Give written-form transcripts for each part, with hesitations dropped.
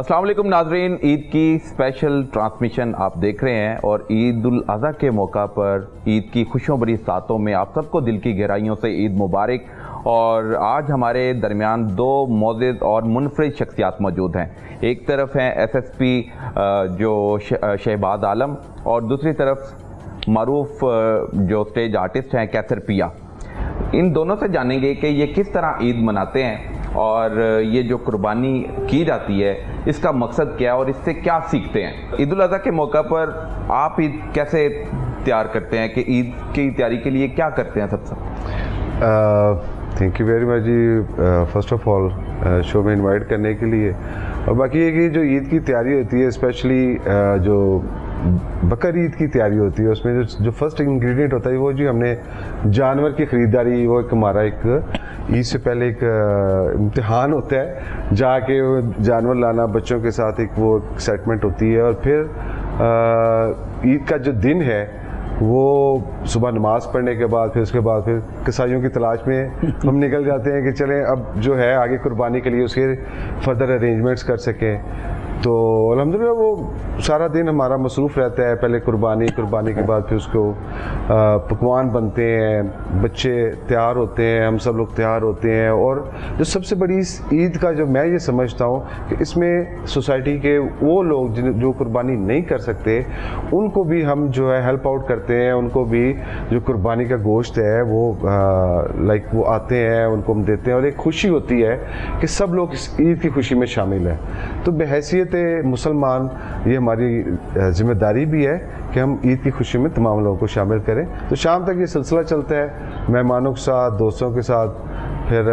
अस्सलाम वालेकुम नाजरीन, ईद की स्पेशल ट्रांसमिशन आप देख रहे हैं और ईद उल अज़हा के मौका पर ईद की खुशियों भरी सातों में आप सबको दिल की गहराइयों से ईद मुबारक। और आज हमारे दरमियान दो मोअज़्ज़िज़ और मुनफरिद शख्सियात मौजूद हैं। एक तरफ हैं SSP जो शहबाज आलम और दूसरी तरफ मरूफ जो स्टेज आर्टिस्ट हैं कैसर पिया। इन दोनों से जानेंगे कि ये किस तरह ईद मनाते हैं और ये जो कुर्बानी की जाती है इसका मकसद क्या है और इससे क्या सीखते हैं। ईद उल अज़हा के मौका पर आप ईद कैसे तैयार करते हैं कि ईद की तैयारी के लिए क्या करते हैं सबसे? Thank you very much ji, first of all show में इनवाइट करने के लिए। और बाकी ये कि जो ईद की तैयारी होती है, स्पेशली जो बकर ईद की तैयारी होती है, उसमें जो फर्स्ट इंग्रेडिएंट होता है वो जी हमने जानवर की ख़रीदारी, वो एक हमारा एक ईद से पहले एक इम्तिहान होता है, जाके वो जानवर लाना बच्चों के साथ, एक वो एक्साइटमेंट होती है। और फिर ईद का जो दिन है वो सुबह नमाज़ पढ़ने के बाद फिर कसाईयों की तलाश में हम निकल जाते हैं कि चलें अब जो है आगे कुर्बानी के लिए उसके फर्दर अरेंजमेंट्स कर सकें। तो अल्हम्दुलिल्लाह वो सारा दिन हमारा मसरूफ़ रहता है। पहले कुर्बानी के बाद फिर उसको पकवान बनते हैं, बच्चे तैयार होते हैं, हम सब लोग तैयार होते हैं। और जो सबसे बड़ी इस ईद का जो मैं ये समझता हूँ कि इसमें सोसाइटी के वो लोग जो कुर्बानी नहीं कर सकते उनको भी हम जो है हेल्प आउट करते हैं। उनको भी जो कुर्बानी का गोश्त है वो लाइक वो आते हैं, उनको हम देते हैं और एक खुशी होती है कि सब लोग इस ईद की खुशी में शामिल हैं। तो बहैसियत मुसलमान ये हमारी जिम्मेदारी भी है कि हम ईद की खुशी में तमाम लोगों को शामिल करें। तो शाम तक ये सिलसिला चलता है, मेहमानों के साथ, दोस्तों के साथ, फिर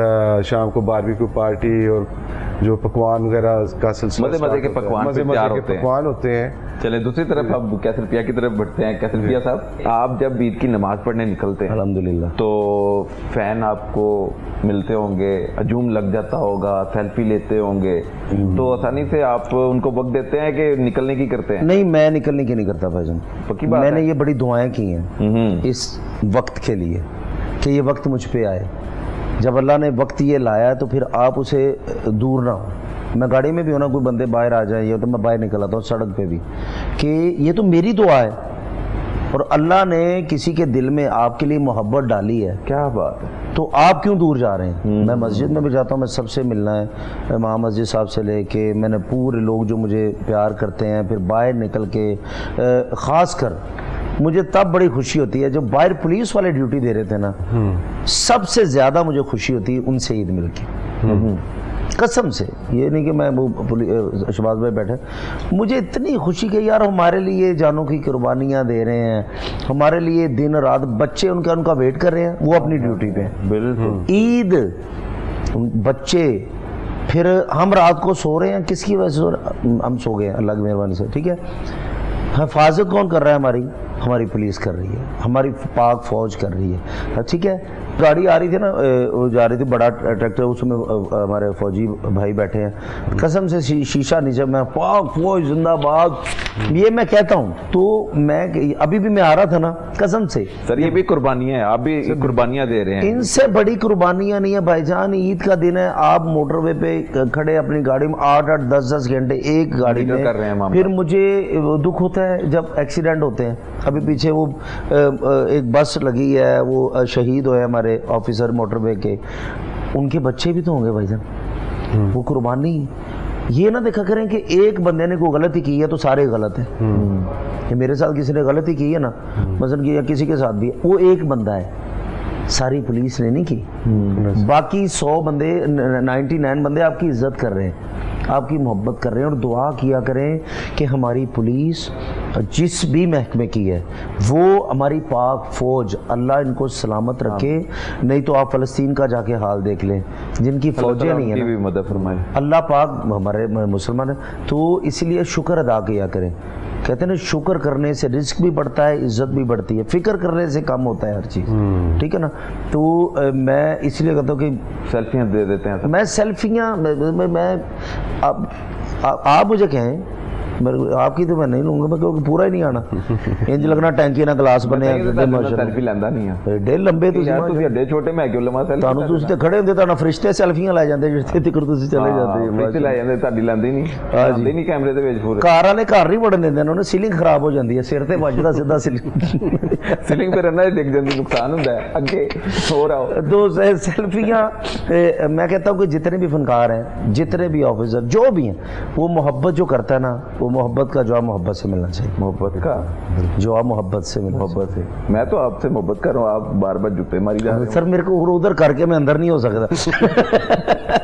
शाम को बारबेक्यू पार्टी और जो पकवान वगैरह का सिलसिला, मज़े के पकवान होते हैं। चले दूसरी तरफ अब कैसर पिया की तरफ बढ़ते हैं। कैसर पिया साहब, आप जब ईद की नमाज़ पढ़ने निकलते हैं अल्हम्दुलिल्लाह तो फ़ैन आपको मिलते होंगे, हजूम लग जाता होगा, सेल्फी लेते होंगे, तो आसानी से आप उनको वक्त देते हैं कि निकलने की करते हैं? नहीं, मैं निकलने की नहीं करता भाईजान। पक्की बात मैंने है। ये बड़ी दुआएं की हैं इस वक्त के लिए कि ये वक्त मुझ पे आए। जब अल्लाह ने वक्त ये लाया तो फिर आप उसे दूर ना हो। मैं गाड़ी में भी होना, कोई बंदे बाहर आ जाए तो मैं बाहर निकल आता हूँ सड़क पे भी, कि ये तो मेरी दुआ है और अल्लाह ने किसी के दिल में आपके लिए मोहब्बत डाली है। क्या बात है। तो आप क्यों दूर जा रहे हैं? मैं मस्जिद में भी जाता हूँ, मैं सबसे मिलना है, इमाम मस्जिद साहब से लेके मैंने पूरे लोग जो मुझे प्यार करते हैं, फिर बाहर निकल के ख़ास कर मुझे तब बड़ी खुशी होती है जब बाहर पुलिस वाले ड्यूटी दे रहे थे ना, सबसे ज़्यादा मुझे खुशी होती है उनसे ईद मिल के, कसम से। ये नहीं कि मैं वो शहबाज भाई बैठे, मुझे इतनी खुशी कि यार हमारे लिए जानों की कुर्बानियाँ दे रहे हैं, हमारे लिए दिन रात बच्चे उनका वेट कर रहे हैं, वो अपनी ड्यूटी पे। बिल्कुल। ईद बच्चे, फिर हम रात को सो रहे हैं, किसकी वजह से सो रहे हैं? हम सो गए अल्लाह की मेहरबानी से, ठीक है। हिफाजत कौन कर रहा है? हमारी पुलिस कर रही है, हमारी पाक फौज कर रही है, ठीक है। गाड़ी आ रही थी ना, वो जा रही थी, बड़ा ट्रैक्टर, उसमें हमारे फौजी भाई बैठे हैं, कसम से शीशा नीचे, मैं पाक फौज जिंदाबाद ये मैं कहता हूँ। तो मैं अभी भी मैं आ रहा था ना, कसम से। सर ये भी कुर्बानियाँ हैं, आप भी कुर्बानियाँ दे रहे हैं। इनसे बड़ी कुर्बानियाँ नहीं है भाईजान। ईद का दिन है, आप मोटरवे पे खड़े अपनी गाड़ी में 8-8, 10-10 घंटे एक गाड़ी में कर रहे हैं। फिर मुझे दुख होता है जब एक्सीडेंट होते हैं। अभी पीछे वो एक बस लगी है, वो शहीद हुए हमारे ऑफिसर मोटरवे के, उनके बच्चे भी तो होंगे भाईजान। वो कुर्बानी ये ना देखा करें कि एक बंदे ने कोई गलती की है तो सारे गलत हैं। कि मेरे साथ किसी ने गलती की है ना, मसलन कि किसी के साथ भी, वो एक बंदा है, सारी पुलिस ने नहीं की। बाकी 100 बंदे, 99 बंदे आपकी इज्जत कर रहे हैं, आपकी मोहब्बत कर रहे हैं। और दुआ किया करें कि हमारी पुलिस जिस भी महकमे की है, वो हमारी पाक फौज, अल्लाह इनको सलामत रखे। नहीं तो आप फ़लस्तीन का जाके हाल देख लें, जिनकी फौजें नहीं है, मदद फरमाए अल्लाह पाक हमारे मुसलमान है। तो इसलिए शुक्र अदा किया करें। कहते हैं ना, शुक्र करने से रिस्क भी बढ़ता है, इज्जत भी बढ़ती है, फिक्र करने से कम होता है हर चीज़, ठीक है ना। तो मैं इसलिए कहता हूँ कि सेल्फियाँ दे देते हैं। मैं सेल्फियाँ, मैं आप मुझे कहें آپ کی تو میں نہیں لوں گا, میں کیونکہ پورا ہی نہیں آنا, انج لگنا ٹینکی نہ گلاس بنے ਸੈਲਫੀ ਲੈਂਦਾ ਨਹੀਂ ਆ ਏਡੇ ਲੰਬੇ ਤੁਸੀਂ ਯਾਰ ਤੁਸੀਂ ਅੱਡੇ ਛੋਟੇ ਮੈਂ ਕਿਉਂ ਲਵਾਂ ਸੈਲਫੀ ਤੁਹਾਨੂੰ ਤੁਸੀਂ ਤੇ ਖੜੇ ਹੁੰਦੇ ਤੁਹਾਨੂੰ ਫਰਿਸ਼ਤੇ ਸੈਲਫੀਆਂ ਲੈ ਜਾਂਦੇ ਜਿੱਥੇ ਤੱਕ ਤੁਸੀਂ ਚਲੇ ਜਾਂਦੇ ਫਰਿਸ਼ਤੇ ਲੈ ਜਾਂਦੇ ਤੁਹਾਡੀ ਲੈਂਦੇ ਨਹੀਂ ਆਉਂਦੇ ਨਹੀਂ ਕੈਮਰੇ ਦੇ ਵਿੱਚ ਪੂਰੇ ਕਾਰ ਵਾਲੇ ਘਰ ਨਹੀਂ ਵੜਨ ਦਿੰਦੇ ਉਹਨਾਂ ਨੇ ਸੀਲਿੰਗ ਖਰਾਬ ਹੋ ਜਾਂਦੀ ਹੈ ਸਿਰ ਤੇ ਵੱਜਦਾ ਸਿੱਧਾ ਸੀਲਿੰਗ ਫਿਰ ਇਹਨਾਂ ਦੇ ਡਿੱਗ ਜਾਂਦੀ ਨੁਕਸਾਨ ਹੁੰਦਾ ਹੈ ਅੱਗੇ ਹੋਰ ਆਓ दो सेल्फियाँ मैं कहता हूँ कि जितने भी फनकार हैं जितने भी ऑफिसर जो भी हैं वो मोहब्बत जो करता है ना वो मोहब्बत का जवाब मोहब्बत से मिलना चाहिए मोहब्बत का जवाब मोहब्बत से मिलना मोहब्बत से मैं तो आपसे मोहब्बत कर रहा हूँ आप बार बार जूते मारी जा रहे चाहिए। सर मेरे को उधर करके मैं अंदर नहीं हो सकता हो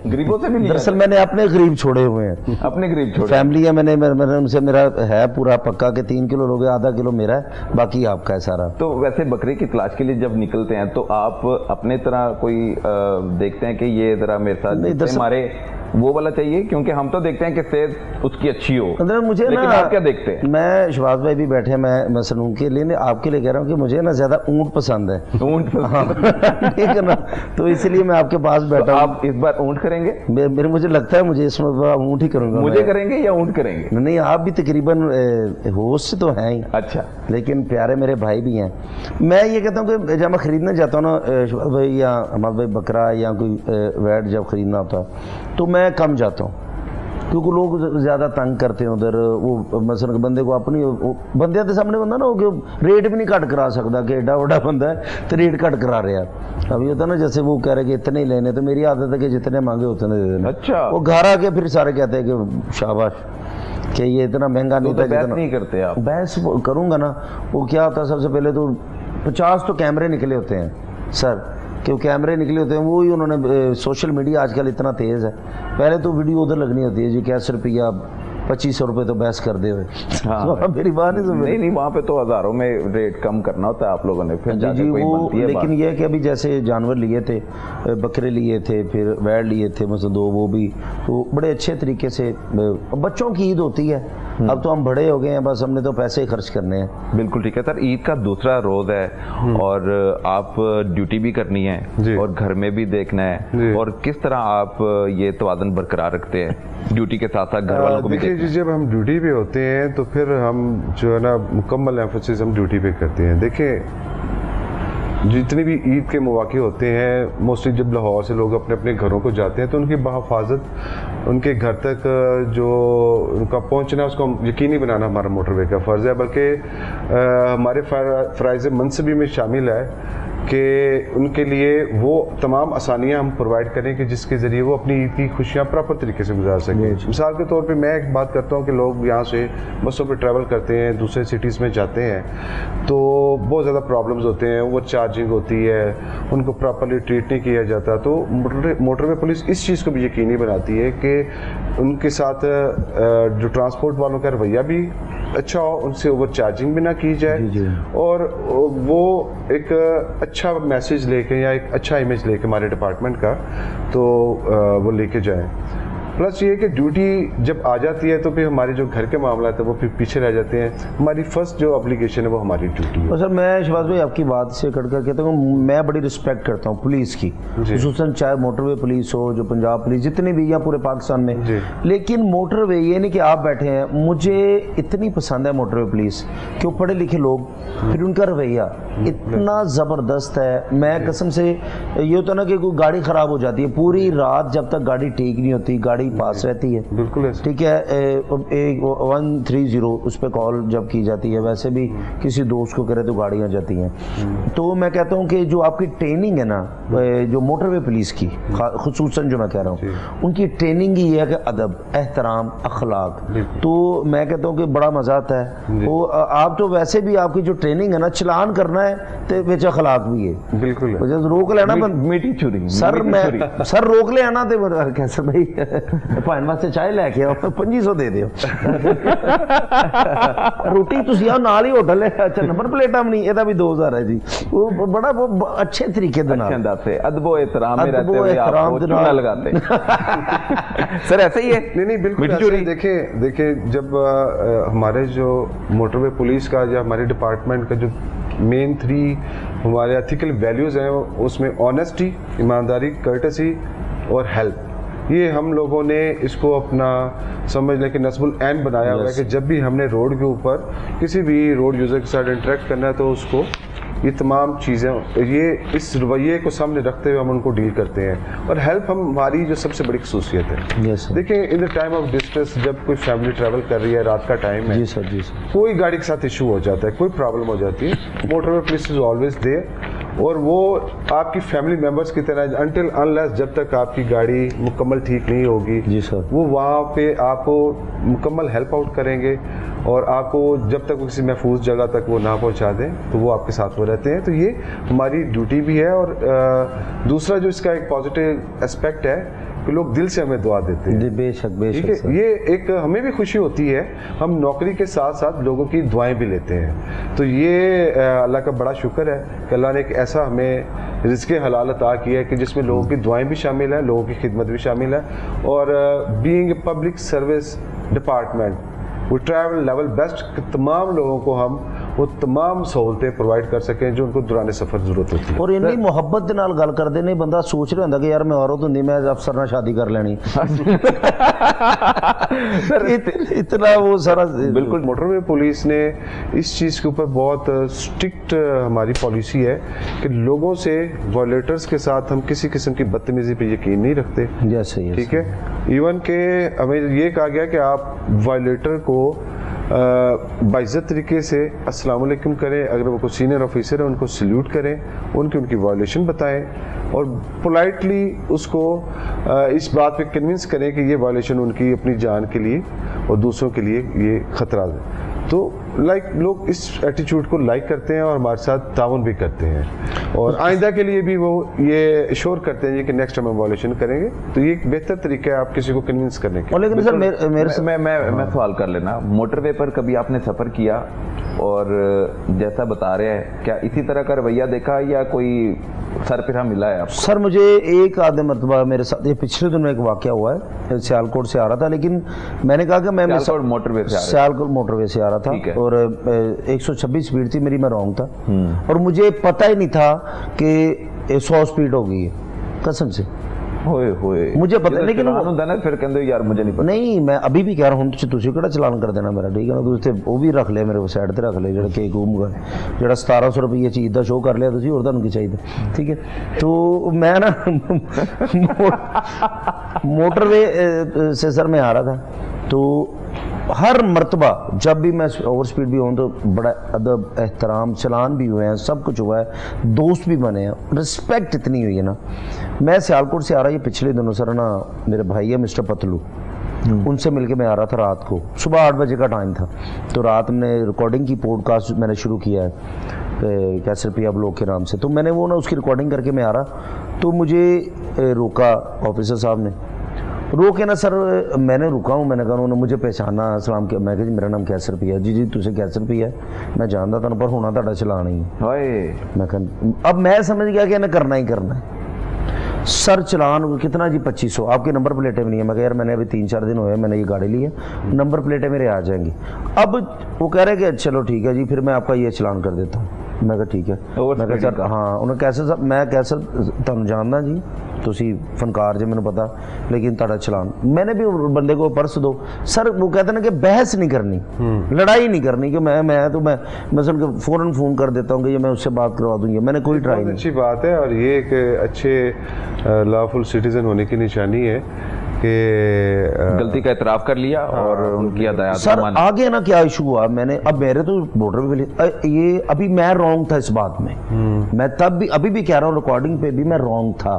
गरीबों से भी नहीं दरअसल मैंने अपने गरीब छोड़े हुए हैं अपने गरीब छोड़े फैमिली है मैंने उनसे मेरा है पूरा पक्का के 3 किलो लोगे आधा किलो मेरा है बाकी आपका है सारा। तो वैसे बकरे की तलाश के लिए जब निकलते हैं तो आप अपने तरह कोई देखते हैं कि ये जरा मेरे साथ नहीं, जूते मारे वो वाला चाहिए क्योंकि हम तो देखते हैं कि सेहत उसकी अच्छी हो अंदर मुझे लेकिन ना आप क्या देखते हैं मैं शबाज भाई भी बैठे हैं मैं सनून के लिए आपके लिए कह रहा हूँ कि मुझे ना ज्यादा ऊंट पसंद है ऊंट हाँ ठीक है ना तो इसलिए मैं आपके पास बैठा तो हूँ। आप इस बार ऊंट करेंगे मेरे मुझे लगता है मुझे इसमें ऊंट ही करूंगा मुझे करेंगे या ऊंट करेंगे नहीं आप भी तकरीबन होस्ट तो हैं ही अच्छा लेकिन प्यारे मेरे भाई भी हैं। मैं ये कहता हूँ कि जब मैं खरीदने जाता हूँ ना शबाज भाई या अहमद भाई बकरा या कोई वैट जब खरीदना होता है तो मैं कम जाता हूँ क्योंकि लोग ज़्यादा तंग करते हैं उधर वो मसलन बंदे को अपनी बंदे के सामने बंदा ना वो रेट भी नहीं घट करा सकता कि एडा बड़ा बंदा है तो रेट घट करा रहा है। अभी होता है ना जैसे वो कह रहे कि इतने ही लेने तो मेरी आदत है कि जितने मांगे उतने दे देना। अच्छा वो घर आके फिर सारे कहते हैं कि शाबाश कि ये इतना महंगा नहीं था बहस नहीं करते आप बहस करूँगा ना वो क्या होता है सबसे पहले तो 50 तो कैमरे निकले होते हैं सर कि वो कैमरे निकले होते हैं वो ही उन्होंने सोशल मीडिया आजकल इतना तेज़ है पहले तो वीडियो उधर लगनी होती है जी कैसे रुपया 2500 रुपये तो बहस कर दे हुए हाँ मेरी बात नहीं सुन नहीं वहाँ पे तो हज़ारों में रेट कम करना होता है आप लोगों ने फिर जी जाके जी कोई वो बनती है लेकिन बात। ये है कि अभी जैसे जानवर लिए थे बकरे लिए थे फिर वैड़ लिए थे मतलब 2 वो भी तो बड़े अच्छे तरीके से बच्चों की ईद होती है अब तो हम बड़े हो गए हैं बस हमने तो पैसे ही खर्च करने हैं। बिल्कुल ठीक है सर ईद का दूसरा रोज़ है और आप ड्यूटी भी करनी है और घर में भी देखना है और किस तरह आप ये तवाज़ुन बरकरार रखते हैं ड्यूटी के साथ साथ घर वालों को भी देखिए जब हम ड्यूटी पे होते हैं तो फिर हम जो है ना मुकम्मल एम्फोसिस हम ड्यूटी पे करते हैं। देखिए जितने भी ईद के मौके होते हैं मोस्टली जब लाहौर से लोग अपने अपने घरों को जाते हैं तो उनकी बहिफाजत उनके घर तक जो उनका पहुंचना उसको यकीनी बनाना हमारा मोटरवे का फ़र्ज़ है बल्कि हमारे फ़राइज़ मनसबी में शामिल है कि उनके लिए वो तमाम आसानियां हम प्रोवाइड करें कि जिसके ज़रिए वो अपनी ईद की खुशियां प्रॉपर तरीके से गुजार सकें। मिसाल के तौर पे मैं एक बात करता हूं कि लोग यहाँ से बसों पे ट्रैवल करते हैं दूसरे सिटीज़ में जाते हैं तो बहुत ज़्यादा प्रॉब्लम्स होते हैं ओवर चार्जिंग होती है उनको प्रॉपरली ट्रीट नहीं किया जाता तो मोटरवे पुलिस इस चीज़ को भी यकीनी बनाती है कि उनके साथ जो ट्रांसपोर्ट वालों का रवैया भी अच्छा हो उनसे ओवर चार्जिंग भी ना की जाए और वो एक अच्छा मैसेज लेके या एक अच्छा इमेज लेके हमारे डिपार्टमेंट का तो वो लेके जाएं। प्लस ये कि ड्यूटी जब आ जाती है तो फिर हमारे जो घर के मामला है वो फिर पीछे रह जाते हैं। हमारी फर्स्ट जो ऑब्लिगेशन है वो हमारी ड्यूटी है। और सर मैं शबाज भाई आपकी बात से कट कर कहता हूँ मैं बड़ी रिस्पेक्ट करता हूँ पुलिस की खुसूसन चाहे मोटरवे पुलिस हो जो पंजाब पुलिस जितनी भी या पूरे पाकिस्तान में लेकिन मोटरवे ये नहीं कि आप बैठे हैं मुझे इतनी पसंद है मोटरवे पुलिस कि वो पढ़े लिखे लोग फिर उनका रवैया इतना ज़बरदस्त है। मैं कसम से ये होता ना कि कोई गाड़ी ख़राब हो जाती है पूरी रात जब तक गाड़ी ठीक नहीं होती गाड़ी पास रहती है बिल्कुल ठीक है 130 उस पर कॉल जब की जाती है वैसे भी किसी दोस्त को करे तो गाड़ियाँ जाती हैं। तो मैं कहता हूँ कि जो आपकी ट्रेनिंग है ना जो मोटरवे पुलिस की खुसूसन जो मैं कह रहा हूँ उनकी ट्रेनिंग ही है कि अदब एहतराम अखलाक तो मैं कहता हूँ कि बड़ा मज़ा आता है। वो आप तो वैसे भी आपकी जो ट्रेनिंग है ना चलान करना है तो बिच अखलाक भी है बिल्कुल रोक लेना मीठी छुरी सर मैं सर रोक ले आना तो कैसे भाई ਭਾਣ ਵਾਸਤੇ ਚਾਹ ਲੈ ਕੇ ਆਓ 2500 ਦੇ ਦਿਓ ਰੋਟੀ ਤੁਸੀਂ ਆ ਨਾਲ ਹੀ ਹੋਟਲ ਹੈ ਅੱਛਾ ਨੰਬਰ ਪਲੇਟਾਂ ਵੀ ਨਹੀਂ ਇਹਦਾ ਵੀ 2000 ਹੈ ਜੀ ਉਹ ਬੜਾ ਅੱਛੇ ਤਰੀਕੇ ਦੇ ਨਾਲ अंदाज से अदबो एहतराम में रहते हुए आपको चूना लगाते सर ऐसे ही है नहीं बिल्कुल ऐसे देखिए जब हमारे जो मोटरवे पुलिस का या हमारे डिपार्टमेंट का जो मेन 3 हमारे एथिकल वैल्यूज़ हैं उसमें ऑनेस्टी ईमानदारी कर्टसी और हेल्प ये हम लोगों ने इसको अपना समझ लें कि नस्बुल ऐन बनाया हुआ है कि जब भी हमने रोड के ऊपर किसी भी रोड यूज़र के साथ इंटरेक्ट करना है तो उसको ये तमाम चीज़ें ये इस रवैये को सामने रखते हुए हम उनको डील करते हैं। और हेल्प हमारी जो सबसे बड़ी खसूसियत है। Yes sir. देखिए in the time of distress, जब कोई फैमिली ट्रैवल कर रही है, रात का टाइम है, जी सर, जी सर। कोई गाड़ी के साथ इशू हो जाता है, कोई प्रॉब्लम हो जाती है, motorway police is always there और वो आपकी फैमिली मेंबर्स की तरह अनटिल अनलेस जब तक आपकी गाड़ी मुकम्मल ठीक नहीं होगी, जी सर, वो वहाँ पे आपको मुकम्मल हेल्प आउट करेंगे और आपको जब तक किसी महफूज जगह तक वो ना पहुँचा दें तो वो आपके साथ वो रहते हैं। तो ये हमारी ड्यूटी भी है। और दूसरा जो इसका एक पॉजिटिव एस्पेक्ट है कि लोग दिल से हमें दुआ देते हैं। जी बेशक, ठीक बेशक है, सर। ये एक हमें भी खुशी होती है, हम नौकरी के साथ साथ लोगों की दुआएं भी लेते हैं। तो ये अल्लाह का बड़ा शुक्र है कि अल्लाह ने एक ऐसा हमें रिज़्क़ हलाल अता किया है कि जिसमें लोगों की दुआएं भी शामिल है, लोगों की खिदमत भी शामिल है। और being a public service department वो ट्रैवल लेवल बेस्ट कि तमाम लोगों को हम वो तमाम सहूलतें प्रोवाइड कर सकें जो उनको दौरान सफ़र ज़रूरत होती है। और इन्नी मुहब्बत दे नाल गल करदे ने, बंदा सोच रहा होंदा कि यार मैं औरत हुंदी मैं अफसर नाल शादी कर लेनी। इतना वो सारा बिल्कुल। मोटरवे पुलिस ने इस चीज़ के ऊपर बहुत स्ट्रिक्ट हमारी पॉलिसी है कि लोगों से वायलेटर्स के साथ हम किसी किस्म की बदतमीजी पे यकीन नहीं रखते। जैसे ठीक है, इवन के हमें ये कहा गया कि आप वायलेटर को बाइज्जत तरीके से अस्सलाम वालेकुम करें, अगर वो कोई सीनियर ऑफिसर है उनको सल्यूट करें, उनकी वायलेशन बताएं और पोलाइटली उसको इस बात पे कन्विंस करें कि ये वायलेशन उनकी अपनी जान के लिए और दूसरों के लिए ये खतरा है। तो लोग इस एटीट्यूड को लाइक करते हैं और हमारे साथ ताउन भी करते हैं और आइंदा के लिए भी वो ये श्योर करते हैं कि नेक्स्ट टाइम हम वायलेशन करेंगे। तो ये एक बेहतर तरीका है आप किसी को कन्विंस करने का। और लेकिन सर मेरे से मैं सवाल कर लेना, मोटरवे पर कभी आपने सफ़र किया और जैसा बता रहे हैं क्या इसी तरह का रवैया देखा या कोई सर फिरा मिला है आपको? सर मुझे एक आधे मरतबा मेरे साथ ये पिछले दिनों एक वाक़या हुआ है, सियालकोट से आ रहा था, लेकिन मैंने कहा कि मैं सियालकोट मोटरवे से आ रहा था। सियालकोट मोटरवे से आ रहा ठीक है। था और 126 स्पीड थी मेरी, मैं रॉन्ग था और मुझे पता ही नहीं था कि 100 स्पीड हो गई है, कसम से होए होए मुझे पता, लेकिन चलान होंदा ना फिर कहंदे यार मुझे नहीं पता। नहीं मैं अभी भी कह रहा हूँ तुझे किहड़ा चलान कर देना मेरा, ठीक है ना, तुझे वो भी रख लिया मेरे को साइड ते रख लिया ਜਿਹੜਾ केक घूमगा ਜਿਹੜਾ 1700 रुपये चीज़ का शो कर लिया तुझे, और ਤੁਹਾਨੂੰ ਕੀ ਚਾਹੀਦਾ? ठीक है, तो मैं ना मोटरवे से सर मैं आ रहा था, तो हर मर्तबा जब भी मैं ओवर स्पीड भी हूँ तो बड़ा अदब एहतराम, चलान भी हुए हैं, सब कुछ हुआ है, दोस्त भी बने हैं, रिस्पेक्ट इतनी हुई है ना। मैं सियालकोट से आ रहा, ये पिछले दिनों सर ना मेरे भाई है मिस्टर पतलू, उनसे मिलके मैं आ रहा था रात को, सुबह 8 बजे का टाइम था, तो रात में रिकॉर्डिंग की पॉडकास्ट मैंने शुरू किया है कैसर पिया ब्लॉग के नाम से, तो मैंने वो ना उसकी रिकॉर्डिंग करके मैं आ रहा, तो मुझे रोका ऑफिसर साहब ने, रोके ना सर, मैंने रुका हूँ, मैंने कहा उन्होंने मुझे पहचाना, सलाम किया, मैं कहा जी मेरा नाम कैसर पिया है। जी जी तुझे कैसर पिया है, मैं जानता था पर होना ਤੁਹਾਡਾ चलान ही। मैं कहा अब मैं समझ गया कि इन्हें करना ही करना है। सर चलान कितना जी? 2500। आपके नंबर प्लेटें भी नहीं है। मैं कहा यार मैंने अभी 3-4 दिन हुए मैंने ये गाड़ी ली है, नंबर प्लेटें मेरे आ जाएंगी। अब वो कह रहे हैं कि चलो ठीक है जी, फिर मैं आपका ये चलान कर देता हूँ। मैं कहा ठीक है। मैं कहा सर हाँ, उन्होंने कैसे सर, मैं कैसे तुम जानना जी, तुसी फनकार जे मैंने पता, लेकिन ताड़ा चलान मैंने भी बंदे को पर्स दो सर, वो कहते ना कि बहस नहीं करनी, लड़ाई नहीं करनी कि मैं सर फौरन फ़ोन कर देता हूँ कि ये मैं उससे बात करवा दूंगी, मैंने कोई ट्राई नहीं। अच्छी बात है और ये एक अच्छे लॉफुल सिटीजन होने की निशानी है कि गलती का इतराफ़ कर लिया और उनकी हदायत सर आगे ना क्या इशू हुआ, मैंने अब मेरे तो बॉर्डर पे ये अभी मैं रॉन्ग था इस बात में, मैं तब भी अभी भी कह रहा हूँ रिकॉर्डिंग पे भी मैं रॉन्ग था।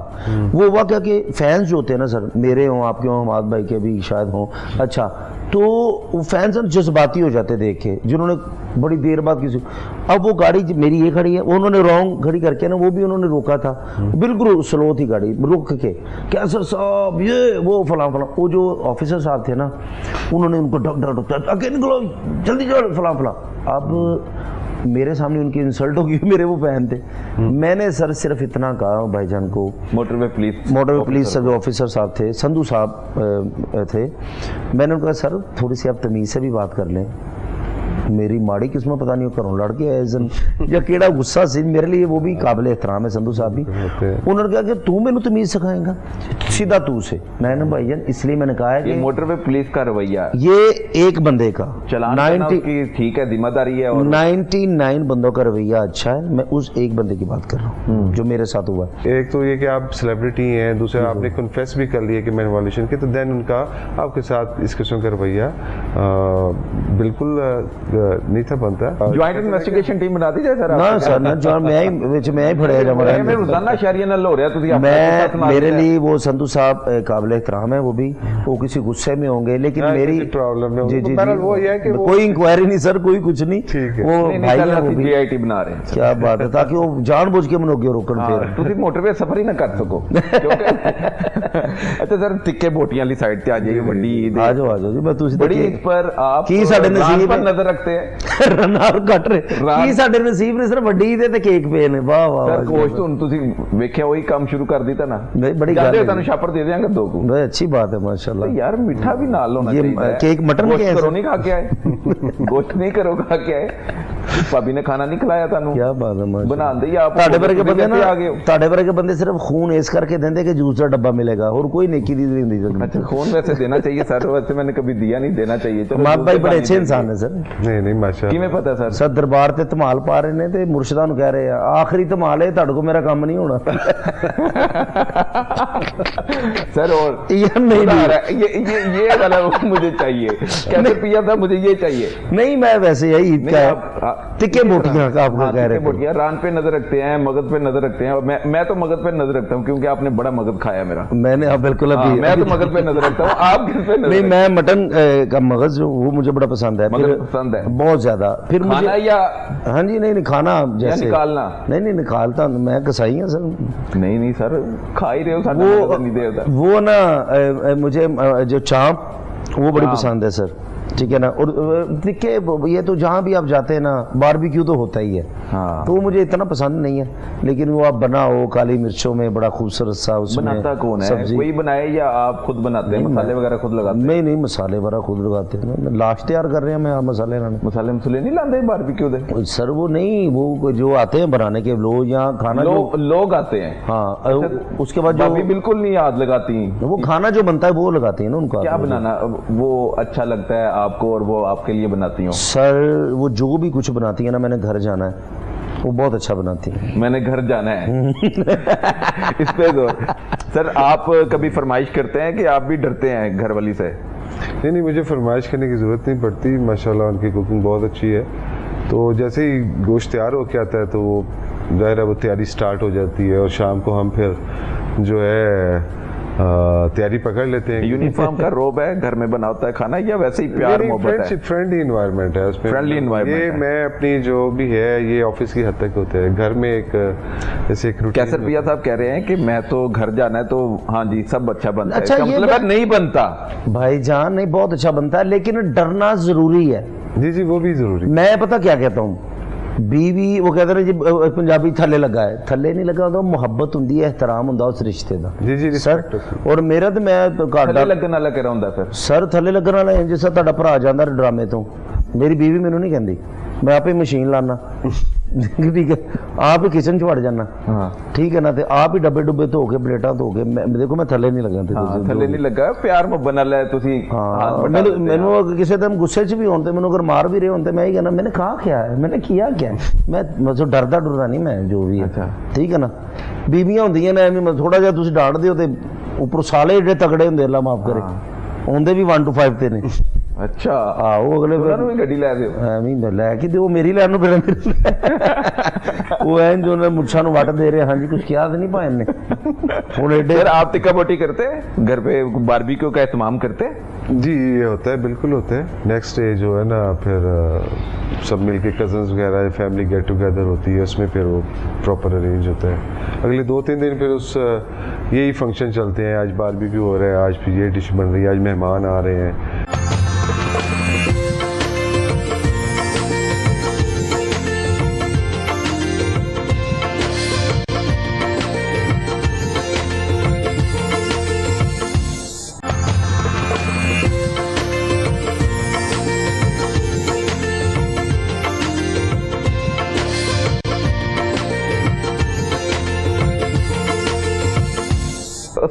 वो हुआ क्या कि फैंस जो होते हैं ना सर, मेरे हों आपके हों हमाद भाई के भी शायद हों, अच्छा तो फैंस जज्बाती हो जाते देख के, जिन्होंने बड़ी देर बाद किसी, अब वो गाड़ी मेरी ये खड़ी है, उन्होंने रॉन्ग खड़ी करके ना वो भी उन्होंने रोका था, बिल्कुल स्लो थी गाड़ी, रुक के क्या सर साहब ये वो फलां फलां, वो जो ऑफिसर साहब थे ना उन्होंने उनको ढक ढक ढक आगे निकलो जल्दी जाओ फलां फलां। अब मेरे सामने उनकी इंसल्ट होगी, मेरे वो फैन थे। मैंने सर सिर्फ इतना कहा भाईजान को, मोटरवे पुलिस जो ऑफिसर साहब थे, संधू साहब थे, मैंने उनका सर थोड़ी सी आप तमीज़ से भी बात कर लें, मेरी माड़ी किस्मत पता नहीं वो घरों लड़ के आए इस दिन या केड़ा गुस्सा सी मेरे लिए, वो भी काबिल एहतराम है संधू साहब भी। उन्होंने कहा कि तू मैनू तमीज़ सिखाएगा, सीधा तू से। मैंने भाईजान इसलिए मैंने कहा है ये कि मोटरवे पुलिस का रवैया, ये एक बंदे का चलान करना उसकी ठीक है, जिम्मेदारी है, और 99 बंदों का रवैया अच्छा है, मैं उस एक बंदे की बात कर रहा हूँ जो मेरे साथ हुआ है। एक तो ये कि आप सेलिब्रिटी हैं, दूसरा आपने कन्फेस भी कर लिया कि मैंने वायलेशन की, तो देन उनका आपके साथ इस किस्म का रवैया बिल्कुल नहीं था बनता। ज्वाइंट इन्वेस्टिगेशन टीम बना दी जाए सर। ना सर ना जो मैं ही फड़िया जावा मैं रोजाना शहरिया नाल हो रहा, तुसी अपना मैं किस्सा सुना मेरे रहे लिए वो संधू साहब काबिल एहतराम है, वो भी वो किसी गुस्से में होंगे, लेकिन मेरी प्रॉब्लम है जी जी बहरहाल वो ये है कि कोई इंक्वायरी नहीं सर, कोई कुछ नहीं, ठीक है। वो नहीं, भाई है वो भी। जीआईटी बना रहे हैं। क्या बात है, ताकि वो जानबूझ के मनोगे रोकन हाँ, फिर ਤੁਸੀਂ ਮੋਟਰਵੇ ਸਫਰ ਹੀ ਨਾ ਕਰ ਸਕੋ अच्छा सर तिक्के बोटियां वाली साइड ਤੇ ਆ ਜਾਈਏ ਵੱਡੀ ईद आ जाओ जी, मैं तुसी बड़ी ईद पर आप की साडे रात नसीब पर नजर रखते हैं ਰਨਾਰ ਕੱਟ ਰਹੇ ਰਾਤ- ਕੀ ਸਾਡੇ ਨਸੀਬ ਨੇ ਸਰ, ਵੱਡੀ ਦੇ ਤੇ ਕੇਕ ਪਏ ਨੇ, ਵਾਹ ਵਾਹ ਸਰ ਕੋਸ਼ ਤੋਂ ਤੁਸੀਂ ਵੇਖਿਆ ਉਹੀ ਕੰਮ ਸ਼ੁਰੂ ਕਰ ਦਿੱਤਾ ਨਾ, ਨਹੀਂ, ਬੜੀ ਜਾਂਦੇ ਗੱਲ ਹੋ ਹੈ ਤੁਹਾਨੂੰ ਛਾਪਰ ਦੇ ਦੇਵਾਂਗੇ ਦੋ ਕੁ। भाई अच्छी बात है माशाल्लाह। यार मीठा भी नाल होना ये चाहिए है। केक मटन गोश्त के है करो सर? नहीं खा के आए गोश्त नहीं करो खा के आए, भाभी ने खाना नहीं खिलाया ਤੁਹਾਨੂੰ क्या बात है माशाल्लाह। ਬਣਾ ਦੇ ਆਪ ਤੁਹਾਡੇ ਵਰਗੇ ਬੰਦੇ ਨਾ, ਆ ਗਏ ਹੋ। ਤੁਹਾਡੇ ਵਰਗੇ ਬੰਦੇ ਸਿਰਫ ਖੂਨ ਇਸ ਕਰਕੇ ਦਿੰਦੇ ਕਿ ਜੂਸ ਦਾ ਡੱਬਾ ਮਿਲੇਗਾ, ਹੋਰ ਕੋਈ नेकी दी नहीं ਹੁੰਦੀ सर। अच्छा खून वैसे देना चाहिए सर, वैसे मैंने कभी दिया नहीं, देना चाहिए। चलो ਮਾਤ ਭਾਈ दूसरे ਬੜੇ पानी ਅੱਛੇ दे ਇਨਸਾਨ ਨੇ ਸਰ। नहीं नहीं माशाल्लाह। ਕਿਵੇਂ ਪਤਾ ਸਰ? ਸਰ ਦਰਬਾਰ ਤੇ ਧਮਾਲ ਪਾ ਰਹੇ ਨੇ ਤੇ ਮੁਰਸ਼ਿਦਾਂ ਨੂੰ ਕਹਿ ਰਹੇ ਆ ਆਖਰੀ ਧਮਾਲ ਹੈ, ਤੁਹਾਡੇ ਕੋ ਮੇਰਾ ਕੰਮ ਨਹੀਂ ਹੋਣਾ। सर और यार नहीं बता नहीं रहा है, ये वाला मुझे चाहिए, कैसे पिया था मुझे ये चाहिए। नहीं मैं वैसे यही ईद का है, तिक्के बोटियां का आपको कह रहे थे। बोटियां रान पे नजर रखते हैं, मगध पे नजर रखते हैं, और मैं तो मगध पे नजर रखता हूँ क्योंकि आपने बड़ा मगध खाया मेरा। मैंने हाँ बिल्कुल हाँ, अभी मैं तो मगध पे नजर रखता हूँ, आप किस पे नजर नहीं, रखते मैं मटन का मगज वो मुझे बड़ा पसंद है। मगज फिर पसंद है? बहुत ज्यादा। फिर हैं? खाना मुझे या हाँ जी नहीं खाना जैसे निकालना? नहीं नहीं निकालता मैं कसाई हूँ सर। नहीं सर खा ही रहे हो, साਡਾ वो नजर नहीं दे होता। वो ना मुझे जो चाप वो बड़ी पसंद है सर, ठीक है ना। और तिक्के ये तो जहाँ भी आप जाते हैं ना बारबेक्यू तो होता ही है, हाँ। तो वो मुझे इतना पसंद नहीं है, लेकिन वो आप बनाओ काली मिर्चों में बड़ा खूबसूरत सा उसमें बनाता कौन है? सब्जी। कोई बनाए या आप खुद बनाते हैं? मसाले वगैरह खुद लगाते हैं? नहीं नहीं मसाले वगैरह खुद लगाते हैं, लाश तैयार कर रहे हैं, मैं आप मसाले लाने मसाले मसूले नहीं लाते बारबेक्यू दे? सर वो नहीं, वो जो आते हैं बनाने के लोग यहाँ खाना लोग आते हैं, हाँ उसके बाद भाभी जो बिल्कुल नहीं याद लगाती। वो खाना जो बनता है वो लगाते हैं ना उनको। क्या बनाना वो अच्छा लगता है आपको और वो आपके लिए बनाती हूँ? सर वो जो भी कुछ बनाती है ना, मैंने घर जाना है, वो बहुत अच्छा बनाती है। मैंने घर जाना है इस पे गौर। सर आप कभी फरमाइश करते हैं कि आप भी डरते हैं घर वाली से? नहीं मुझे फरमाइश करने की ज़रूरत नहीं पड़ती, माशाल्लाह उनकी कुकिंग बहुत अच्छी है। तो जैसे ही गोश्त तैयार होके आता है तो वो ज़ाहिर है वो तैयारी स्टार्ट हो जाती है, और शाम को हम फिर जो है तैयारी पकड़ लेते हैं। यूनिफॉर्म का रोब है, घर में बना होता है खाना, या वैसे ही प्यार मोहब्बत है? फ्रेंडली इन्वायरमेंट है उसमें। फ्रेंडली इन्वायरमेंट ये है। मैं अपनी जो भी है ये ऑफिस की हद तक होता है, घर में एक जैसे एक रूटीन। कैसर पिया साहब कह रहे हैं कि मैं तो घर जाना है तो हाँ जी सब अच्छा बनता है, अच्छा, इसका ये मतलब है नहीं बनता। भाईजान नहीं बहुत अच्छा बनता है, लेकिन डरना जरूरी है। जी वो भी जरूरी। मैं पता क्या कहता हूँ, बीवी वो कहते हैं जी पंजाबी थल्ले लगा है, थल्ले नहीं लगा होता, मुहब्बत होंदी है, एहतराम होंदा उस रिश्ते दा। जी सर और मेरा तो मैं थल्ले लगन वाला कह रहा हूँ फिर सर थल्ले लगन वाला है जिस ਤੁਹਾਡਾ ਭਰਾ ਜਾਂਦਾ ਡਰਾਮੇ ਤੋਂ, ਮੇਰੀ ਬੀਵੀ ਮੈਨੂੰ ਨਹੀਂ ਕਹਿੰਦੀ, मैं आपे मशीन लाना ठीक है, आप ही किचन च वड़ जाना, ठीक है ना, ते आप ही डब्बे डुब्बे धो के प्लेटा धो के देखो मैं थल्ले नहीं लगा थल्ले नहीं लगा, प्यार मुहब्बत नाल है ਤੁਸੀਂ ਮੈਨੂੰ ਕਿਸੇ ਦਿਨ ਗੁੱਸੇ 'ਚ ਵੀ ਹੋਣ ਤੇ ਮੈਨੂੰ ਅਗਰ ਮਾਰ ਵੀ ਰਹੇ ਹੋਣ ਤੇ ਮੈਂ ਹੀ कहना मैंने कहा क्या है, मैंने किया क्या है, मैं जो डरदा डरदा नहीं मैं जो भी है, ठीक है ना। ਬੀਬੀਆਂ ਹੁੰਦੀਆਂ ਨੇ ਐਵੇਂ ਥੋੜਾ ਜਿਹਾ ਤੁਸੀਂ ਡਾਂਟਦੇ ਹੋ ਤੇ ਉੱਪਰੋਂ ਸਾਲੇ ਜਿਹੜੇ ਤਗੜੇ ਹੁੰਦੇ ਅੱਲਾ ਮਾਫ ਕਰੇ, ਆਉਂਦੇ ਵੀ 1 to 5 ਤੇ ਨੇ। अच्छा ਆਹੋ ਅਗਲੇ ਉਹਨਾਂ ਨੂੰ ਵੀ ਗੱਡੀ ਲੈ ਦਿਓ ਐਵੇਂ ਲੈ ਕੇ ਤੇ ਉਹ ਮੇਰੀ ਲੈਣ ਨੂੰ ਫਿਰਦੇ ਉਹ ਐਂ ਜੋ ਨੇ ਮੁੱਛਾਂ ਨੂੰ ਵੱਟ ਦੇ ਰਹੇ, ਹਾਂਜੀ ਕੁਝ ਕਿਹਾ ਤਾਂ ਨਹੀਂ ਭਾਈ ਨੇ ਹੁਣ ਐਡੇ। सर आप टिक्का बोटी करते हैं घर पे, बारबेक्यू का एहतमाम करते हैं? जी ये होता है, बिल्कुल होता है। नेक्स्ट डे जो है ना फिर सब मिलके कजन्स वगैरह फैमिली गेट टुगेदर होती है, उसमें फिर वो प्रॉपर अरेंज होता है। अगले 2-3 दिन फिर उस यही फंक्शन चलते हैं, आज बारबेक्यू हो रहा है, आज फिर ये डिश बन रही है, आज मेहमान आ रहे हैं।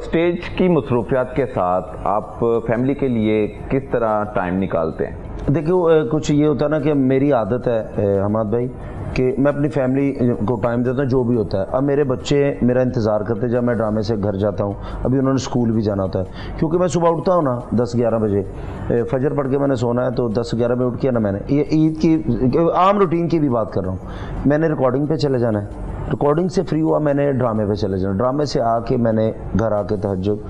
स्टेज की मसरूफियात के साथ आप फैमिली के लिए किस तरह टाइम निकालते हैं? देखिए कुछ ये होता है ना कि मेरी आदत है हमाद भाई कि मैं अपनी फैमिली को टाइम देता हूँ जो भी होता है। अब मेरे बच्चे मेरा इंतज़ार करते हैं जब मैं ड्रामे से घर जाता हूँ। अभी उन्होंने स्कूल भी जाना होता है क्योंकि मैं सुबह उठता हूँ ना 10-11 बजे, फजर पढ़ के मैंने सोना है तो 10-11 बजे उठ किया ना मैंने। ये ईद की आम रूटीन की भी बात कर रहा हूँ। मैंने रिकॉर्डिंग पे चले जाना है, रिकॉर्डिंग से फ्री हुआ मैंने ड्रामे पे चले जाना, ड्रामे से आके मैंने घर आके तहज्जुद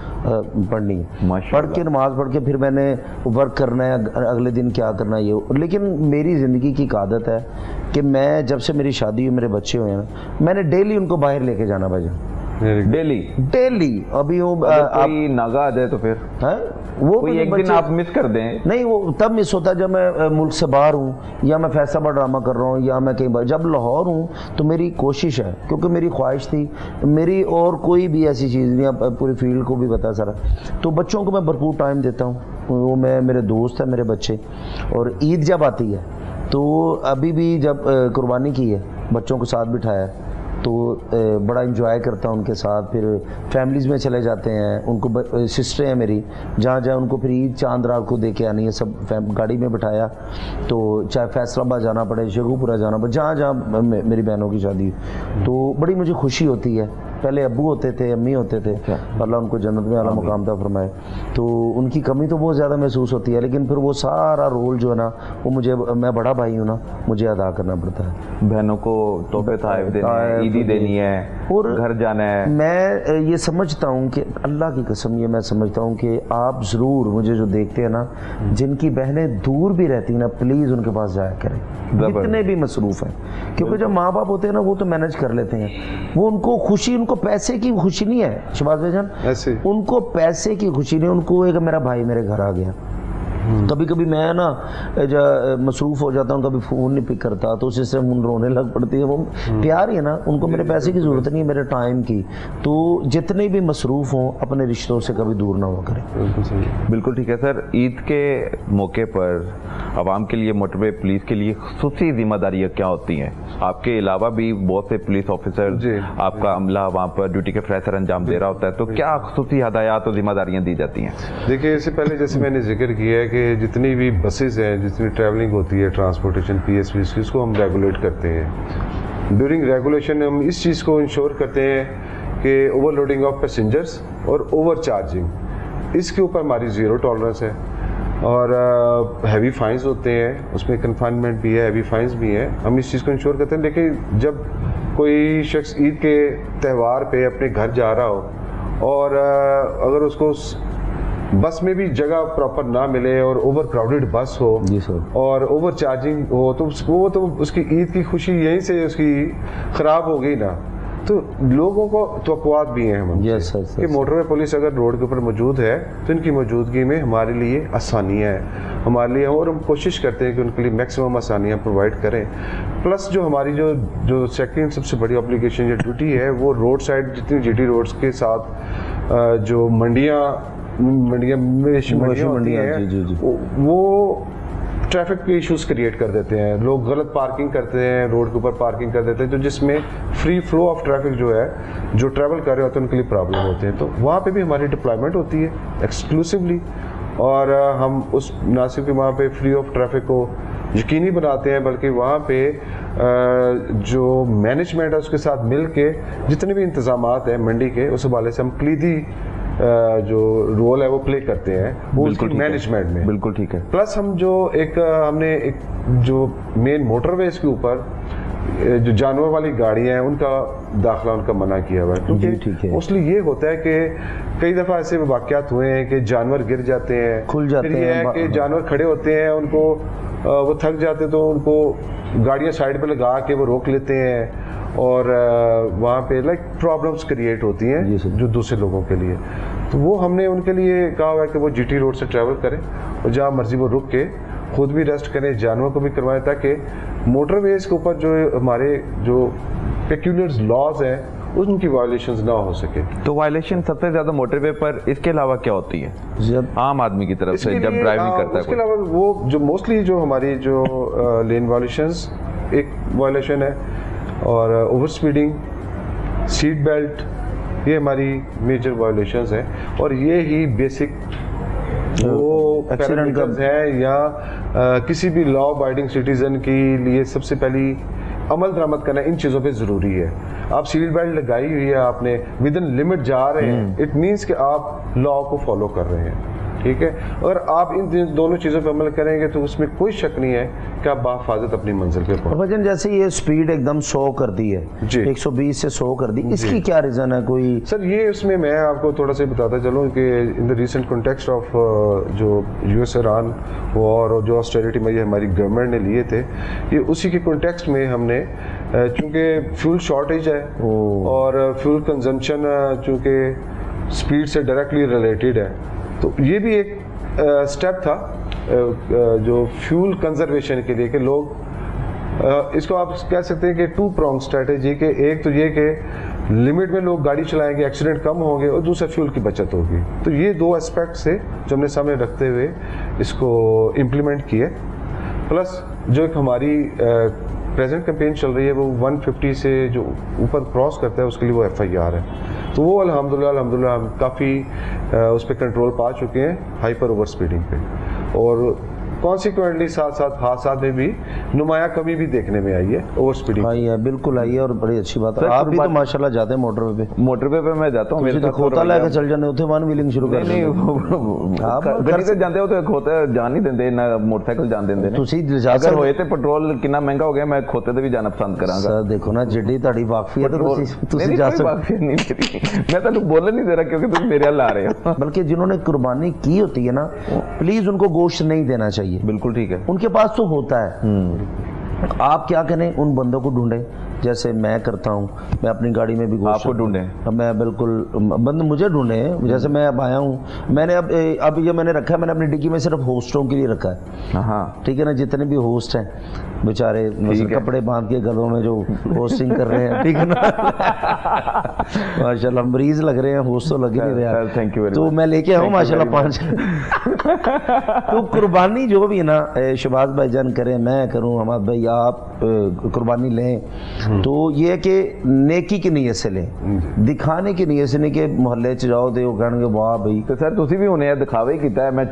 पढ़नी है, पढ़ के नमाज़ पढ़ के फिर मैंने वर्क करना है, अगले दिन क्या करना है ये। लेकिन मेरी ज़िंदगी की एक आदत है कि मैं जब से मेरी शादी हुई, मेरे बच्चे हुए ना, मैंने डेली उनको बाहर लेके जाना भाई। डेली अभी वो कोई नागा आ जाए तो फिर है वो कोई एक दिन आप मिस कर दें? नहीं, वो तब मिस होता है जब मैं मुल्क से बाहर हूँ या मैं फैसलाबाद ड्रामा कर रहा हूँ या मैं कहीं बार। जब लाहौर हूँ तो मेरी कोशिश है, क्योंकि मेरी ख्वाहिश थी मेरी, और कोई भी ऐसी चीज़ नहीं, अब पूरी फील्ड को भी पता सारा, तो बच्चों को मैं भरपूर टाइम देता हूँ। वो मैं, मेरे दोस्त हैं मेरे बच्चे, और ईद जब आती है तो अभी भी जब कुर्बानी की है बच्चों को साथ बिठाया तो बड़ा इंजॉय करता हूँ उनके साथ। फिर फैमिलीज़ में चले जाते हैं, उनको सिस्टरें हैं मेरी, जहाँ जहाँ उनको फिर ईद चांद रात को दे के आनी है, सब गाड़ी में बिठाया, तो चाहे फैसलाबाद जाना पड़े, शेखुपुरा जाना पड़े, जहाँ जहाँ मेरी बहनों की शादी, तो बड़ी मुझे खुशी होती है। पहले अब्बू होते थे, अम्मी होते थे, अल्लाह उनको जन्नत में आला मुकाम ता फरमाए, तो उनकी कमी तो बहुत ज़्यादा महसूस होती है, लेकिन फिर वो सारा रोल जो है ना वो मुझे, मैं बड़ा भाई हूँ ना, मुझे अदा करना पड़ता है। बहनों को तोहफे तोहफे देने हैं, ईदी देनी है और घर जाना है। मैं ये समझता हूँ कि अल्लाह की कसम, ये मैं समझता हूँ कि आप ज़रूर मुझे जो देखते हैं ना, जिनकी बहनें दूर भी रहती हैं ना, प्लीज़ उनके पास जाया करें, जितने भी मसरूफ़ हैं, क्योंकि जब माँ बाप होते हैं ना वो तो मैनेज कर लेते हैं, वो उनको खुशी, उनको पैसे की खुशी नहीं है शहबाज भाईजान, उनको पैसे की खुशी नहीं, उनको एक मेरा भाई मेरे घर आ गया। कभी कभी मैं ना मसरूफ़ हो जाता हूँ, कभी फ़ोन नहीं पिक करता तो उसी से मुन रोने लग पड़ती है। वो प्यार ही है ना, उनको मेरे पैसे की ज़रूरत नहीं है, मेरे टाइम की। तो जितने भी मसरूफ़ हों अपने रिश्तों से कभी दूर ना हुआ करें। बिल्कुल ठीक है सर। ईद के मौके पर आवाम के लिए, मोटरवे पुलिस के लिए खुसूसी जिम्मेदारियाँ क्या होती हैं? आपके अलावा भी बहुत से पुलिस ऑफिसर, आपका अमला वहाँ पर ड्यूटी के फ्रेशर अंजाम दे रहा होता है, तो क्या खुसूसी हदायत और जिम्मेदारियाँ दी जाती हैं? देखिए, इससे पहले जैसे मैंने जिक्र किया है कि जितनी भी बसेस हैं, जितनी ट्रैवलिंग होती है, ट्रांसपोर्टेशन PSVs की, उसको हम रेगुलेट करते हैं। ड्यूरिंग रेगुलेशन हम इस चीज़ को इंश्योर करते हैं कि ओवरलोडिंग ऑफ पैसेंजर्स और ओवर चार्जिंग, इसके ऊपर हमारी ज़ीरो टॉलरेंस है। और हैवी फाइंस होते हैं, उसमें कन्फाइनमेंट भी है, हैवी फाइंस भी हैं, हम इस चीज़ को इंश्योर करते हैं। लेकिन जब कोई शख्स ईद के त्यौहार पे अपने घर जा रहा हो और अगर उसको बस में भी जगह प्रॉपर ना मिले और ओवर क्राउडेड बस हो और ओवर चार्जिंग हो, तो वो तो उसकी ईद की खुशी यहीं से उसकी ख़राब हो गई ना। तो लोगों को तवक्कुआत भी हैं हम कि मोटरवे पुलिस अगर रोड के ऊपर मौजूद है तो इनकी मौजूदगी में हमारे लिए आसानियाँ हैं, हमारे लिए, और हम कोशिश करते हैं कि उनके लिए मैक्सिमम आसानियाँ प्रोवाइड करें। प्लस जो हमारी जो सेकंड सबसे बड़ी ऑब्लिगेशन या ड्यूटी है, वो रोड साइड जितनी GT रोड्स के साथ जो मंडियाँ होती हैं, वो ट्रैफिक के इश्यूज क्रिएट कर देते हैं। लोग गलत पार्किंग करते हैं, रोड के ऊपर पार्किंग कर देते हैं, तो जिसमें फ्री फ्लो ऑफ ट्रैफिक जो है, जो ट्रैवल कर रहे होते हैं उनके लिए प्रॉब्लम होते हैं। तो वहाँ पे भी हमारी डिप्लॉयमेंट होती है एक्सक्लूसिवली, और हम उस ना सिर्फ कि वहाँ पे फ्री ऑफ ट्रैफिक को यकीनी बनाते हैं, बल्कि वहाँ पे जो मैनेजमेंट है उसके साथ मिल के जितने भी इंतजामात हैं मंडी के, उस हवाले से हम कलीदी जो रोल है वो प्ले करते हैं वो उसकी मैनेजमेंट में। बिल्कुल ठीक है। प्लस हम जो हमने एक जो मेन मोटरवेज के ऊपर जो जानवर वाली गाड़ियां हैं उनका दाखिला उनका मना किया हुआ है, क्योंकि मोस्टली ये होता है कि कई दफ़ा ऐसे वाक़यात हुए हैं कि जानवर गिर जाते हैं, खुल जाते हैं, है कि जानवर खड़े होते हैं, उनको वो थक जाते तो उनको गाड़ियाँ साइड पे लगा के वो रोक लेते हैं और वहाँ पे प्रॉब्लम्स क्रिएट होती हैं जो दूसरे लोगों के लिए। तो वो हमने उनके लिए कहा हुआ है कि वो GT रोड से ट्रैवल करें और जहाँ मर्जी वो रुक के खुद भी रेस्ट करें, जानवर को भी करवाएं, ताकि मोटरवेज के ऊपर जो हमारे जो पेक्यूलियर लॉज हैं उनकी वायलेशंस ना हो सके। तो वायलेशन सबसे ज़्यादा मोटरवे पर, इसके अलावा क्या होती है आम आदमी की तरफ से जब ड्राइविंग करता है? इसके अलावा वो जो मोस्टली जो हमारी जो लेन वायलेशंस एक वायलेशन है, और ओवर स्पीडिंग, सीट बेल्ट, یہ ہماری میجر وائلیشنز ہیں اور یہ ہی بیسک وہ پیرامیٹرز ہیں یا کسی بھی لا ابائڈنگ سٹیزن کے لیے سب سے پہلی عمل درآمد کرنا ان چیزوں پہ ضروری ہے. آپ سیٹ بیلٹ لگائی ہوئی ہے, آپ نے ود ان لمٹ جا رہے ہیں, اٹ مینس کہ آپ لا کو فالو کر رہے ہیں. ٹھیک ہے, اگر آپ ان دونوں چیزوں پہ عمل کریں گے تو اس میں کوئی شک نہیں ہے کہ آپ بحفاظت اپنی منزل پہ پہنچیں. بھجن جیسے یہ سپیڈ ایک دم 100 کر دی ہے, جی 120 سے 100 کر دی, اس کی کیا ریزن ہے کوئی؟ سر یہ اس میں آپ کو تھوڑا سا بتاتا چلوں کہ ان دا ریسنٹ کنٹیکسٹ آف جو یو ایس ایران وار اور جو آسٹریلٹی میں یہ ہماری گورنمنٹ نے لیے تھے, یہ اسی کے کنٹیکسٹ میں ہم نے چونکہ فیول شارٹیج ہے اور فیول کنزمپشن چونکہ اسپیڈ سے ڈائریکٹلی ریلیٹڈ ہے, تو یہ بھی ایک اسٹیپ تھا جو فیول کنزرویشن کے لیے کہ لوگ اس کو آپ کہہ سکتے ہیں کہ 2 pronged اسٹریٹجی, کہ ایک تو یہ کہ لمٹ میں لوگ گاڑی چلائیں گے, ایکسیڈنٹ کم ہوں گے, اور دوسرا فیول کی بچت ہوگی. تو یہ 2 اسپیکٹ سے جو ہم نے سامنے رکھتے ہوئے اس کو امپلیمنٹ کیے. پلس جو ایک ہماری پریزنٹ کمپین چل رہی ہے وہ 150 سے جو اوپر کراس کرتا ہے اس کے لیے وہ FIR ہے, تو وہ الحمدللہ ہم کافی اس پہ کنٹرول پا چکے ہیں ہائپر اوور اسپیڈنگ پہ, اور کانسیکوینٹلی ساتھ حادثات میں بھی نمایاں کمی بھی دیکھنے میں آئی ہے اوور اسپیڈنگ. آئی ہے, بالکل آئی ہے, اور بڑی اچھی بات ہے. آپ بھی تو ماشاءاللہ جاتے ہیں موٹر وے پہ میں جاتا ہوں, میرے تو کھوتا لے کے چل جانے ہوتے, ون ویلنگ شروع کر نہیں گاڑی سے جاندے ہو تو کھوتے جان نہیں دیندے نہ موٹر سائیکل جان دیندے نے. اگر ہوئے تے پیٹرول کتنا مہنگا ہو گیا, میں کھوتے تے بھی جانا پسند کراں گا. دیکھو نا جڈی تہاڈی واقفیت تسی جا سکتے نہیں, میں تانوں بولن نہیں دے رہا کیونکہ تم میرے حل آ رہے ہو. بلکہ جنہوں نے قربانی کی ہوتی ہے نا, پلیز ان کو گوشت نہیں دینا چاہیے. بالکل ٹھیک ہے, ان کے پاس تو ہوتا ہے. آپ کیا کریں, ان بندوں کو ڈھونڈیں جیسے میں کرتا ہوں. میں اپنی گاڑی میں بھی گوشت, آپ کو ڈھونڈیں, میں بالکل بند مجھے ڈھونڈیں. جیسے میں اب آیا ہوں, میں نے اب یہ میں نے رکھا ہے, میں نے اپنی ڈگی میں صرف ہوسٹوں کے لیے رکھا ہے. ہاں ٹھیک ہے نا, جتنے بھی ہوسٹ ہیں بیچارے کپڑے باندھ کے گلوں میں جو ہوسٹنگ کر رہے ہیں, ٹھیک ہے نا, ماشاءاللہ مریض لگ رہے ہیں, ہوسٹ تو لگ ہی نہیں رہے. تھینک یو, تو میں لے کے آؤں ماشاءاللہ 5. تو قربانی جو بھی نا, شہباز بھائی جان کریں, میں کروں, حماد بھائی آپ قربانی لیں, تو یہ کہ نیکی کی نیت سے لیں, دکھانے کی نیت سے نہیں کہ محلے چ جاؤ تو کہنے گے واہ بھائی. تو سر تسی بھی ہونے دکھاوے ہی کیتا ہے, میں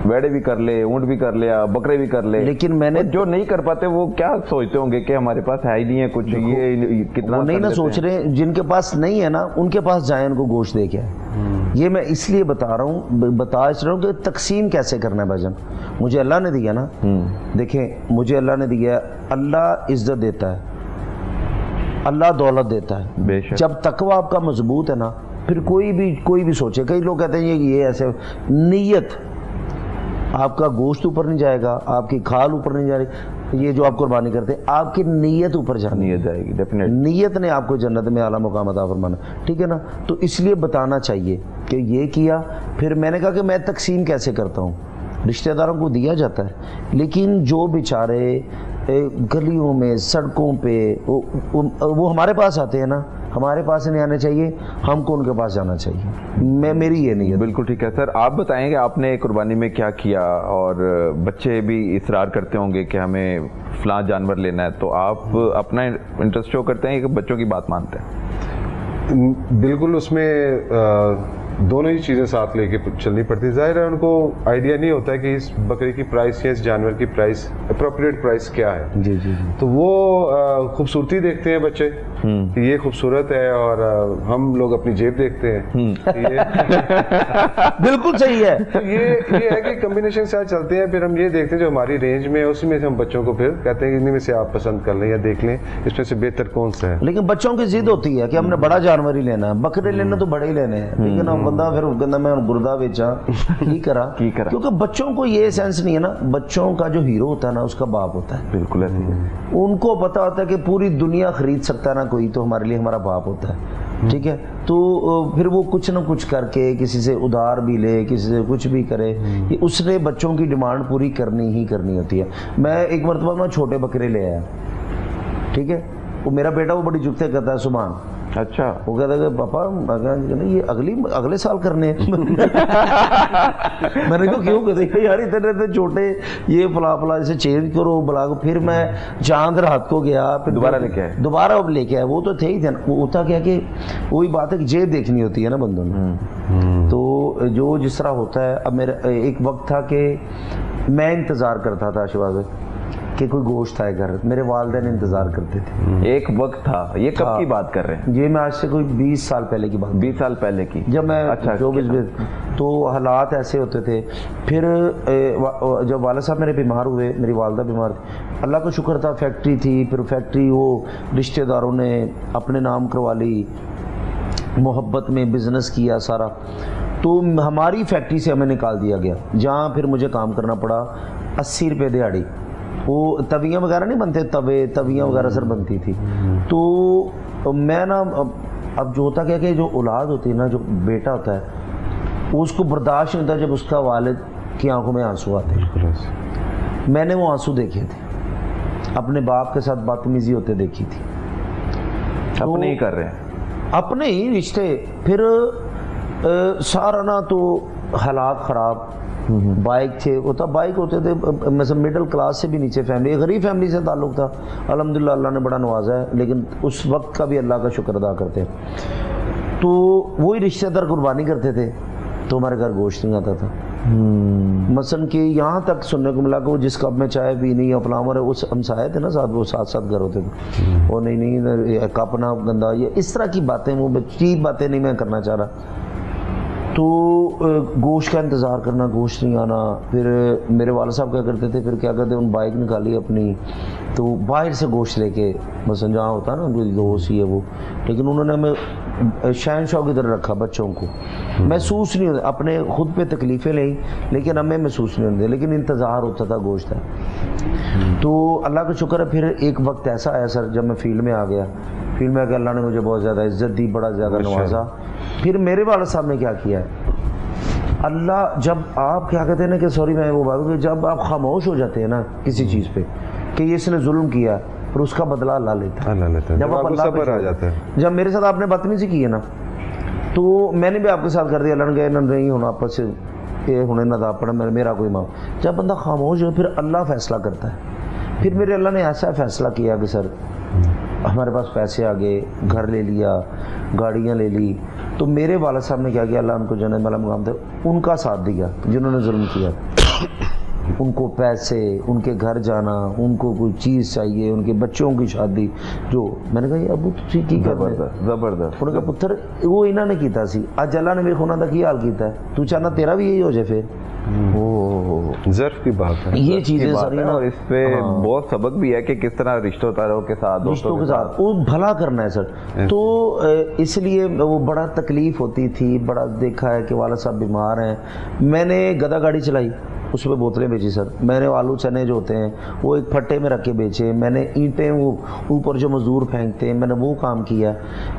ویڑے بھی کر لے, اونٹ بھی کر لیا, بکرے بھی کر لے, لیکن میں نے جو نہیں کر پاتے وہ کیا سوچتے ہوں گے کہ ہمارے پاس ہے ہی نہیں ہے کچھ, یہ کتنا وہ نہیں نا سوچ رہے. جن کے پاس نہیں ہے نا ان کے پاس جائیں, ان کو گوشت دے کے. یہ میں اس لیے بتا رہا ہوں کہ تقسیم کیسے کرنا ہے بھجن. مجھے اللہ نے دیا نا, دیکھیں مجھے اللہ نے دیا, اللہ عزت دیتا ہے, اللہ دولت دیتا ہے. جب تقوی آپ کا مضبوط ہے نا, پھر کوئی بھی سوچے. کئی لوگ کہتے ہیں یہ ایسے, نیت آپ کا گوشت اوپر نہیں جائے گا, آپ کی کھال اوپر نہیں جا رہی, یہ جو آپ قربانی کرتے ہیں آپ کی نیت اوپر جانی جائے گی. ڈیفینیٹ نیت نے آپ کو جنت میں اعلیٰ مقام عطا فرمانا, ٹھیک ہے نا. تو اس لیے بتانا چاہیے کہ یہ کیا. پھر میں نے کہا کہ میں تقسیم کیسے کرتا ہوں, رشتہ داروں کو دیا جاتا ہے, لیکن جو بیچارے گلیوں میں سڑکوں پہ وہ ہمارے پاس آتے ہیں نا, ہمارے پاس نہیں آنے چاہیے, ہم کو ان کے پاس جانا چاہیے. میری یہ نہیں ہے. بالکل ٹھیک ہے. سر آپ بتائیں کہ آپ نے قربانی میں کیا کیا, اور بچے بھی اصرار کرتے ہوں گے کہ ہمیں فلاں جانور لینا ہے, تو آپ اپنا انٹرسٹ شو کرتے ہیں کہ بچوں کی بات مانتے ہیں؟ بالکل, اس میں دونوں ہی چیزیں ساتھ لے کے چلنی پڑتی. ظاہر ہے ان کو آئیڈیا نہیں ہوتا ہے کہ اس بکری کی پرائس یا اس جانور کی پرائس اپروپریٹ پرائس کیا ہے. جی جی. تو وہ خوبصورتی دیکھتے ہیں بچے کہ یہ خوبصورت ہے, اور ہم لوگ اپنی جیب دیکھتے ہیں. بالکل صحیح ہے. یہ ہے کہ کمبینیشن سے چلتے ہیں. پھر ہم یہ دیکھتے ہیں جو ہماری رینج میں ہے اسی میں سے ہم بچوں کو پھر کہتے ہیں کہ ان میں سے آپ پسند کر لیں یا دیکھ لیں اس میں سے بہتر کون سا ہے. لیکن بچوں کی ضد ہوتی ہے کہ ہم نے بڑا جانور ہی لینا ہے, بکرے لینا تو بڑے ہی لینے ہیں, ٹھیک ہے نا. بندہ پھر کہنا میں گردہ بیچا, کی کرا, کیونکہ بچوں کو یہ سینس نہیں ہے نا. بچوں کا جو ہیرو ہوتا ہے نا اس کا باپ ہوتا ہے. بالکل ایسے ہی. ان کو پتا ہوتا ہے کہ پوری دنیا خرید سکتا ہے نا کوئی, تو ہمارے لیے ہمارا باپ ہوتا ہے, ٹھیک ہے. تو پھر وہ کچھ نہ کچھ کر کے کسی سے ادھار بھی لے, کسی سے کچھ بھی کرے, اس نے بچوں کی ڈیمانڈ پوری کرنی ہی کرنی ہوتی ہے. میں ایک مرتبہ میں چھوٹے بکرے لے آیا, ٹھیک ہے. وہ میرا بیٹا وہ بڑی جگتے کرتا ہے, سبحان अच्छा, وہ کہتا ہے کہ پاپا میں کہا یہ اگلے سال کرنے ہیں. میں نے کہا کیوں؟ کہتے ہیں یار اتنے چھوٹے یہ فلا اسے چینج کرو بلا کو. پھر میں چاند رات کو گیا, پھر دوبارہ اب لے کے آیا. وہ تو تھے ہی تھے نا. وہ ہوتا کیا کہ وہی بات ہے کہ جیب دیکھنی ہوتی ہے نا بندوں نے. تو جو جس طرح ہوتا ہے, اب میرا ایک وقت تھا کہ میں انتظار کرتا تھا شہباز کہ کوئی گوشت آئے گھر. میرے والدین انتظار کرتے تھے. ایک وقت تھا, یہ کب کی بات کر رہے ہیں؟ یہ میں آج سے کوئی 20 سال پہلے کی بات. 20 سال پہلے کی, جب میں 24 میں, تو حالات ایسے ہوتے تھے. پھر جب والد صاحب میرے بیمار ہوئے, میری والدہ بیمار تھی, اللہ کا شکر تھا فیکٹری تھی. پھر فیکٹری وہ رشتہ داروں نے اپنے نام کروا لی, محبت میں بزنس کیا سارا. تو ہماری فیکٹری سے ہمیں نکال دیا گیا, جہاں پھر مجھے کام کرنا پڑا 80 روپے دیہڑی. وہ تویاں وغیرہ نہیں بنتے, تویاں وغیرہ سر بنتی تھی. تو میں نا اب جو ہوتا کیا کہ جو اولاد ہوتی ہے نا, جو بیٹا ہوتا ہے اس کو برداشت نہیں ہوتا جب اس کا والد کی آنکھوں میں آنسو آتے ہیں. میں نے وہ آنسو دیکھے تھے, اپنے باپ کے ساتھ بدتمیزی ہوتے دیکھی تھی. اپنے ہی کر رہے ہیں, اپنے ہی رشتے. پھر سارا نا تو حالات خراب. بائک تھے, ہوتا بائک ہوتے تھے, مثلا مڈل کلاس سے بھی نیچے فیملی, غریب فیملی سے تعلق تھا. الحمدللہ اللہ نے بڑا نوازا ہے, لیکن اس وقت کا بھی اللہ کا شکر ادا کرتے. تو وہی رشتہ دار قربانی کرتے تھے تو ہمارے گھر گوشت نہیں آتا تھا. مثلا کہ یہاں تک سننے کو ملا کہ وہ جس کپ میں چائے پی نہیں اپنا عمر ہے, اس ہمسائے تھے نا ساتھ, وہ ساتھ گھر ہوتے تھے, وہ نہیں کپ نہ گندا, یہ اس طرح کی باتیں, وہ چیز باتیں نہیں میں کرنا چاہ رہا. تو گوشت کا انتظار کرنا, گوشت نہیں آنا. پھر میرے والد صاحب کیا کرتے تھے, پھر کیا کرتے, ان بائک نکالی اپنی, تو باہر سے گوشت لے کے, مثلا جہاں ہوتا نا کوئی دوست ہی ہے وہ, لیکن انہوں نے ہمیں شہنشاہ کی طرح رکھا. بچوں کو محسوس نہیں ہوتا, اپنے خود پہ تکلیفیں لیں لیکن ہمیں محسوس نہیں ہوتے, لیکن انتظار ہوتا تھا گوشت ہے. تو اللہ کا شکر ہے. پھر ایک وقت ایسا آیا سر جب میں فیلڈ میں آ گیا. فیلڈ میں آ کے اللہ نے مجھے بہت زیادہ عزت دی, بڑا زیادہ نوازا. پھر میرے والد صاحب نے کیا کیا ہے, اللہ جب آپ کیا کہتے ہیں نا کہ سوری میں وہ بات, جب آپ خاموش ہو جاتے ہیں نا کسی چیز پہ کہ یہ اس نے ظلم کیا, پھر اس کا بدلہ اللہ لیتا ہے. جب آپ اللہ پہ آ جاتے ہیں, جب میرے ساتھ آپ نے بدتمیزی کی ہے نا, تو میں نے بھی آپ کے ساتھ کر دیا. اللہ نے کہا نہیں ہونا آپس سے, یہ ہونے نہ تھا پڑا میرا کوئی ماں. جب بندہ خاموش ہو پھر اللہ فیصلہ کرتا ہے. پھر میرے اللہ نے ایسا فیصلہ کیا کہ سر ہمارے پاس پیسے آ گئے, گھر لے لیا, گاڑیاں لے لی. تو میرے والد صاحب نے کیا کیا, اللہ ان کو جنت والا مقام دے, ان کا ساتھ دیا جنہوں نے ظلم کیا. ان کو پیسے, ان کے گھر جانا, ان کو کوئی چیز چاہیے, ان کے بچوں کی شادی. جو میں نے کہا یہ ابو تھی کی زبردست. انہوں نے کہا پتر وہ انہوں نے کیتا سی, اج اللہ نے ویکھو انہاں دا کی حال کیتا ہے, تو چاہنا تیرا بھی یہی ہو جائے. پھر ظرف کی بات ہے, یہ چیزیں ساری نا, اور اس پہ بہت سبق بھی ہے کہ کس طرح رشتوں داروں کے ساتھ, رشتوں کے ساتھ وہ بھلا کرنا ہے سر. تو اس لیے وہ بڑا تکلیف ہوتی تھی. بڑا دیکھا ہے کہ والد صاحب بیمار ہیں. میں نے گدا گاڑی چلائی, اس پہ بوتلیں بیچی سر. میں نے آلو چنے جو ہوتے ہیں وہ ایک پھٹے میں رکھ کے بیچے. میں نے اینٹیں وہ اوپر جو مزدور پھینکتے ہیں, میں نے وہ کام کیا.